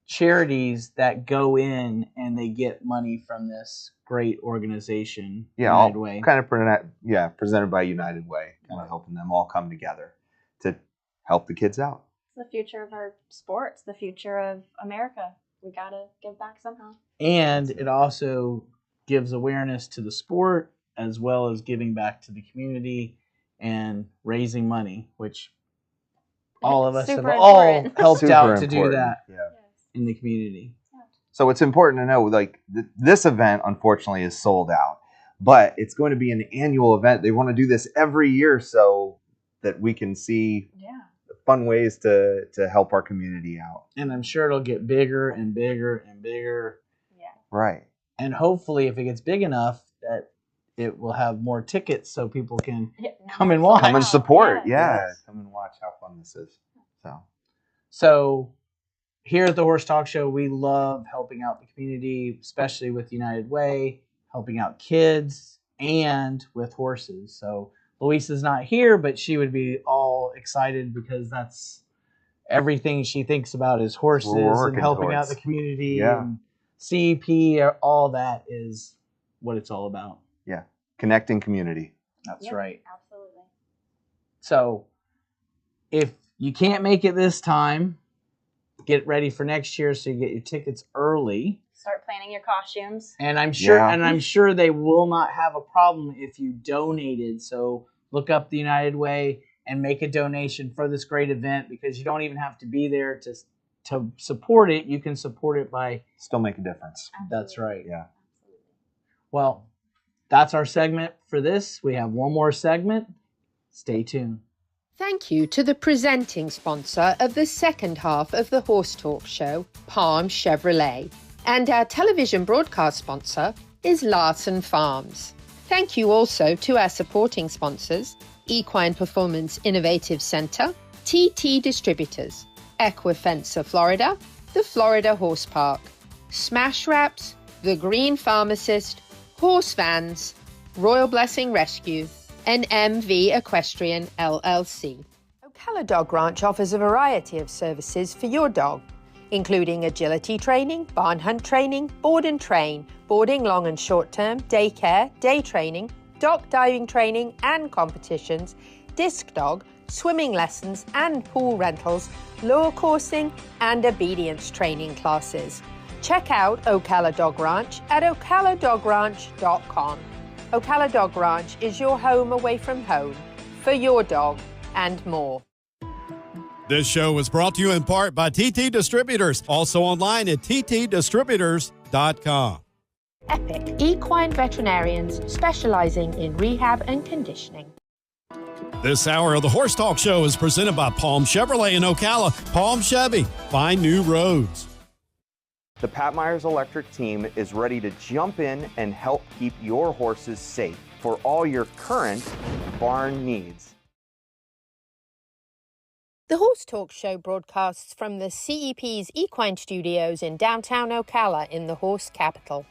S4: charities that go in and they get money from this great organization. United Way.
S5: Kind of presented by United Way, kind of helping them all come together to help the kids out.
S14: The future of our sports, the future of America. We gotta give back somehow.
S4: And it also gives awareness to the sport as well as giving back to the community and raising money, which all of us have all helped out to do that in the community.
S5: So it's important to know, like, this event, unfortunately, is sold out. But it's going to be an annual event. They want to do this every year so that we can see fun ways to help our community out.
S4: And I'm sure it'll get bigger and bigger and bigger.
S14: Yeah.
S5: Right.
S4: And hopefully if it gets big enough that it will have more tickets so people can come and watch.
S5: Come and support. Yeah. Come and watch how fun this is.
S4: So here at the Horse Talk Show, we love helping out the community, especially with United Way, helping out kids and with horses. So Louisa's not here, but she would be all excited because that's everything she thinks about is horses and helping out the community.
S5: Yeah.
S4: And CEP, all that is what it's all about.
S5: Yeah. Connecting community.
S4: That's right.
S14: Absolutely.
S4: So if you can't make it this time, get ready for next year so you get your tickets early.
S14: Start planning your costumes.
S4: And I'm sure they will not have a problem if you donated. So look up the United Way and make a donation for this great event, because you don't even have to be there to support it. You can support it by
S5: still make a difference.
S14: Absolutely.
S4: That's right.
S5: Yeah.
S4: Well, that's our segment for this. We have one more segment. Stay tuned.
S3: Thank you to the presenting sponsor of the second half of the Horse Talk Show, Palm Chevrolet. And our television broadcast sponsor is Larson Farms. Thank you also to our supporting sponsors, Equine Performance Innovative Center, TT Distributors, Equifencer Florida, the Florida Horse Park, Smash Wraps, The Green Pharmacist, Horse Vans, Royal Blessing Rescue, and MV Equestrian LLC. Ocala Dog Ranch offers a variety of services for your dog, including agility training, barn hunt training, board and train, boarding long and short term, daycare, day training, dock diving training and competitions, disc dog, swimming lessons and pool rentals, lure coursing and obedience training classes. Check out Ocala Dog Ranch at ocaladogranch.com. Ocala Dog Ranch is your home away from home for your dog and more.
S9: This show was brought to you in part by TT Distributors, also online at ttdistributors.com.
S3: Epic Equine Veterinarians specializing in rehab and conditioning.
S9: This hour of the Horse Talk Show is presented by Palm Chevrolet in Ocala. Palm Chevy, find new roads.
S5: The Pat Myers Electric team is ready to jump in and help keep your horses safe for all your current barn needs.
S3: The Horse Talk Show broadcasts from the CEP's Equine Studios in downtown Ocala in the horse capital.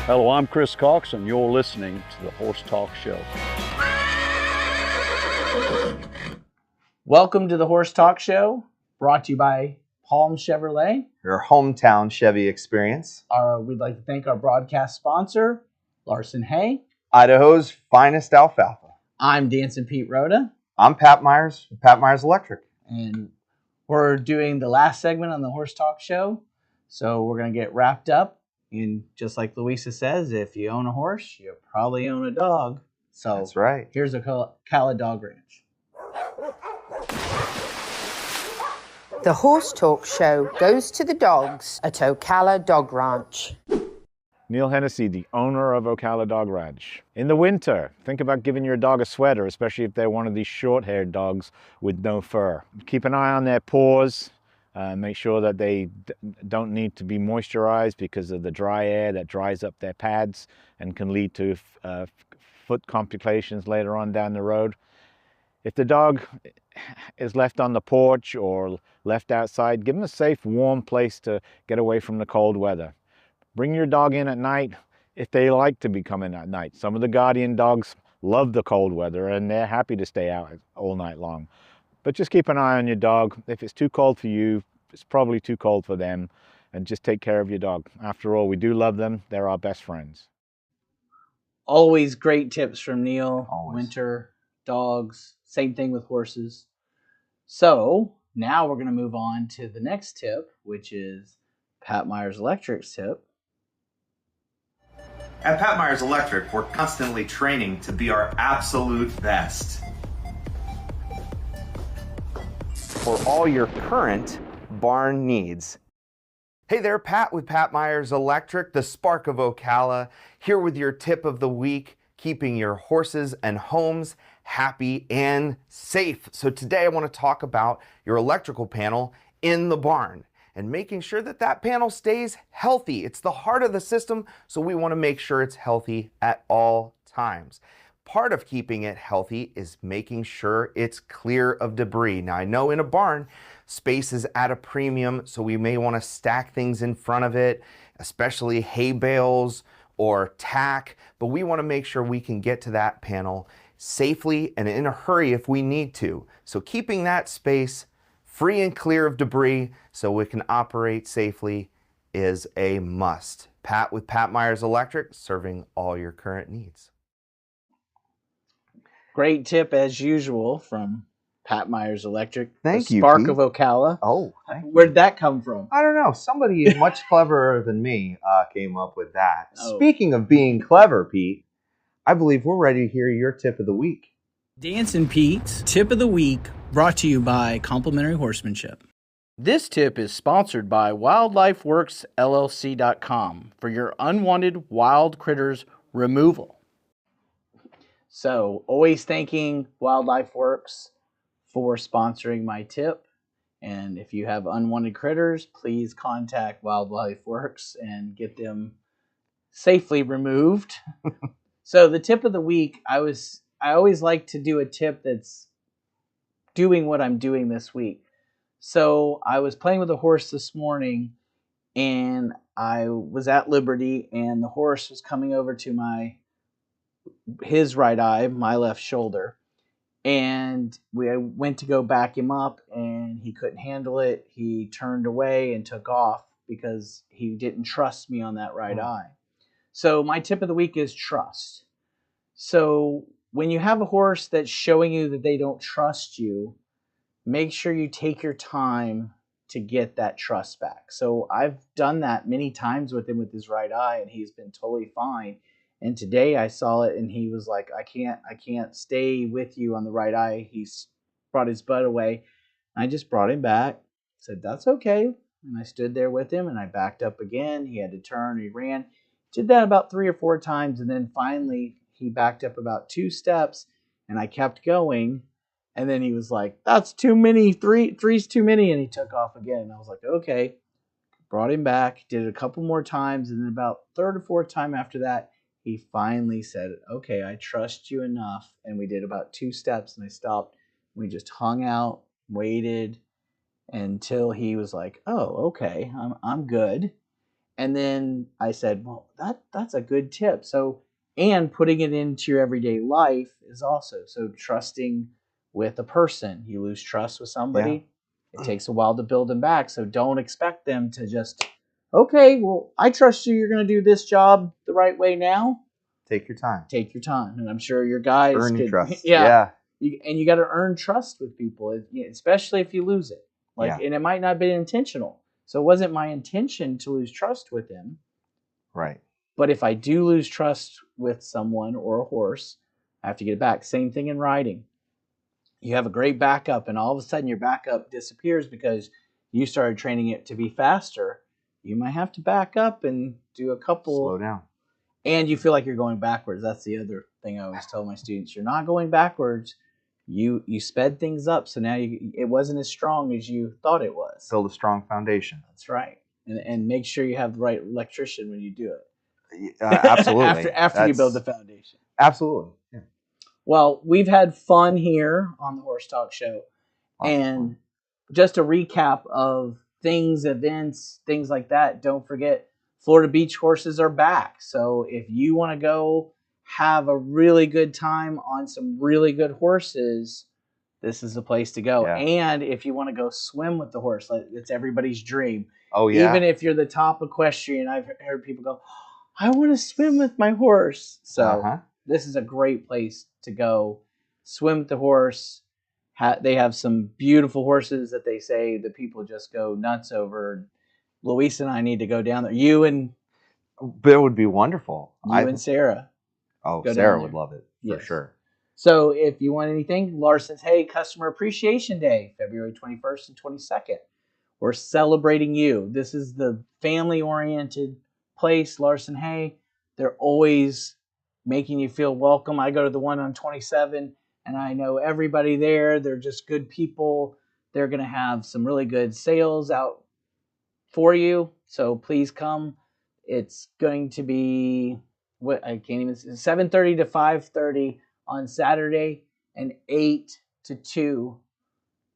S21: Hello, I'm Chris Cox, and you're listening to the Horse Talk Show.
S4: Welcome to the Horse Talk Show, brought to you by Palm Chevrolet,
S5: your hometown Chevy experience.
S4: We'd like to thank our broadcast sponsor, Larson Hay,
S5: Idaho's finest alfalfa.
S4: I'm Dancing Pete Rhoda.
S5: I'm Pat Myers with Pat Myers Electric.
S4: And we're doing the last segment on the Horse Talk Show. So we're going to get wrapped up. And just like Louisa says, if you own a horse, you probably own a dog. So
S5: that's right.
S4: Here's a Ocala Dog Ranch.
S3: The Horse Talk Show goes to the dogs at Ocala Dog Ranch.
S22: Neil Hennessy, the owner of Ocala Dog Ranch. In the winter, think about giving your dog a sweater, especially if they're one of these short-haired dogs with no fur. Keep an eye on their paws. Make sure that they don't need to be moisturized because of the dry air that dries up their pads and can lead to foot complications later on down the road. If the dog is left on the porch or left outside, give them a safe, warm place to get away from the cold weather. Bring your dog in at night if they like to be coming at night. Some of the guardian dogs love the cold weather and they're happy to stay out all night long. But just keep an eye on your dog. If it's too cold for you, it's probably too cold for them. And just take care of your dog. After all, we do love them. They're our best friends.
S4: Always great tips from Neil.
S5: Always.
S4: Winter, dogs, same thing with horses. So now we're going to move on to the next tip, which is Pat Myers Electric's tip.
S5: At Pat Myers Electric, we're constantly training to be our absolute best. For all your current barn needs. Hey there, Pat with Pat Myers Electric, the spark of Ocala, here with your tip of the week, keeping your horses and homes happy and safe. So today I want to talk about your electrical panel in the barn and making sure that that panel stays healthy. It's the heart of the system, so we want to make sure it's healthy at all times. Part of keeping it healthy is making sure it's clear of debris. Now I know in a barn, space is at a premium, so we may want to stack things in front of it, especially hay bales or tack, but we want to make sure we can get to that panel safely and in a hurry if we need to. So keeping that space free and clear of debris so we can operate safely is a must. Pat with Pat Myers Electric, serving all your current needs.
S4: Great tip as usual from Pat Myers Electric.
S5: Thank
S4: you,
S5: you,
S4: Spark
S5: Pete.
S4: of Ocala.
S5: Oh,
S4: where'd that come from?
S5: I don't know. Somebody much cleverer than me came up with that.
S4: Oh.
S5: Speaking of being clever, Pete, I believe we're ready to hear your tip of the week.
S4: Dancing Pete's Tip of the Week, brought to you by Complimentary Horsemanship. This tip is sponsored by WildlifeWorksLLC.com for your unwanted wild critters removal. So, always thanking Wildlife Works for sponsoring my tip. And if you have unwanted critters, please contact Wildlife Works and get them safely removed. So the tip of the week, I always like to do a tip that's doing what I'm doing this week. So I was playing with a horse this morning and I was at Liberty and the horse was coming over to his right eye, my left shoulder. And we went to go back him up and he couldn't handle it. He turned away and took off because he didn't trust me on that right eye. So my tip of the week is trust. So when you have a horse that's showing you that they don't trust you, make sure you take your time to get that trust back. So I've done that many times with him with his right eye and he's been totally fine. And today I saw it and he was like, I can't stay with you on the right eye. He's brought his butt away. I just brought him back, said, that's okay. And I stood there with him and I backed up again. He had to turn, he ran. Did that about 3 or 4 times. And then finally he backed up about 2 steps And I kept going. And then he was like, that's too many. Three's too many. And he took off again. And I was like, okay. Brought him back, did it a couple more times. And then about third or fourth time after that, he finally said, okay, I trust you enough. And we did about 2 steps and I stopped. We just hung out, waited until he was like, oh, okay, I'm good. And then I said, well, that's a good tip. So, and putting it into your everyday life is also, so trusting with a person. You lose trust with somebody. It takes a while to build them back. So don't expect them to just, okay, well, I trust you. You're going to do this job the right way now.
S5: Take your time.
S4: Take your time. And I'm sure your guys
S5: Earn your
S4: could,
S5: trust.
S4: and you got to earn trust with people, especially if you lose it. And it might not have been intentional. So it wasn't my intention to lose trust with him.
S5: Right.
S4: But if I do lose trust with someone or a horse, I have to get it back. Same thing in riding. You have a great backup, and all of a sudden your backup disappears because you started training it to be faster. You might have to back up and do a couple.
S5: Slow down.
S4: And you feel like you're going backwards. That's the other thing I always tell my students. You're not going backwards. You sped things up, so now it wasn't as strong as you thought it was.
S5: Build a strong foundation.
S4: That's right. And make sure you have the right electrician when you do it.
S5: Absolutely.
S4: after you build the foundation.
S5: Absolutely. Yeah.
S4: Well, we've had fun here on the Horse Talk Show. And just a recap of things, events, things like that. Don't forget, Florida Beach horses are back. So if you want to go have a really good time on some really good horses, this is the place to go.
S5: Yeah.
S4: And if you want to go swim with the horse, it's everybody's dream.
S5: Oh, yeah.
S4: Even if you're the top equestrian, I've heard people go, I want to swim with my horse. So this is a great place to go swim with the horse. They have some beautiful horses that they say the people just go nuts over. Louisa and I need to go down there. You and
S5: It would be wonderful.
S4: and Sarah.
S5: Oh,
S4: Go
S5: Sarah
S4: down
S5: would
S4: there.
S5: love it for sure.
S4: So if you want anything, Larson's Hay Customer Appreciation Day, February 21st and 22nd. We're celebrating you. This is the family-oriented place, Larson Hay. They're always making you feel welcome. I go to the one on 27, and I know everybody there. They're just good people. They're going to have some really good sales out for you. So please come. It's going to be, 7:30 to 5:30 on Saturday and 8 to 2.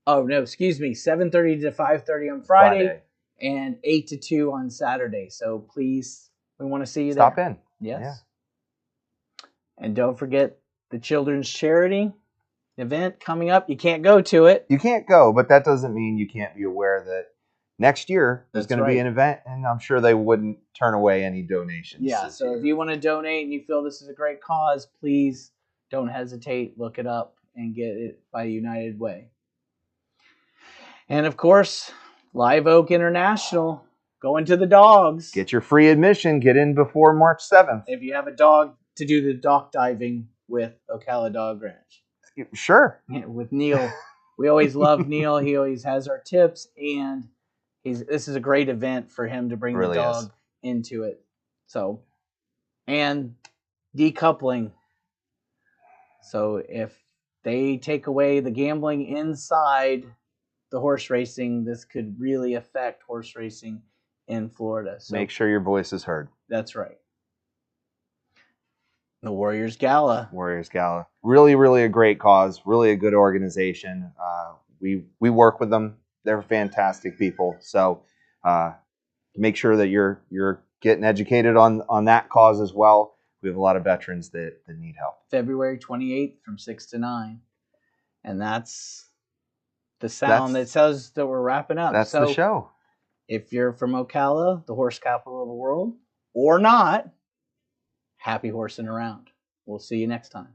S4: Oh, no, excuse me. 7:30 to 5:30 on Friday and 8 to 2 on Saturday. So please, we want to see you there.
S5: Stop in.
S4: Yes.
S5: Yeah.
S4: And don't forget the Children's Charity event coming up. You can't go to it.
S5: You can't go, but that doesn't mean you can't be aware that next year there's going to be an event, and I'm sure they wouldn't turn away any donations.
S4: Yeah, so if you want to donate and you feel this is a great cause, please don't hesitate. Look it up and get it by United Way. And of course, Live Oak International, going to the dogs.
S5: Get your free admission. Get in before March 7th.
S4: If you have a dog, to do the dock diving with Ocala Dog Ranch.
S5: Sure.
S4: Yeah, with Neil. We always love Neil. He always has our tips, and this is a great event for him to bring the dog into it. So, and decoupling. So if they take away the gambling inside the horse racing, this could really affect horse racing in Florida. So
S5: make sure your voice is heard.
S4: That's right. The Warriors Gala.
S5: Warriors Gala. Really, really a great cause. Really a good organization. We work with them. They're fantastic people. So make sure that you're getting educated on that cause as well. We have a lot of veterans that need help.
S4: February 28th from 6 to 9. And that's the sound that says that we're wrapping up.
S5: That's the show.
S4: If you're from Ocala, the horse capital of the world, or not, happy horsing around. We'll see you next time.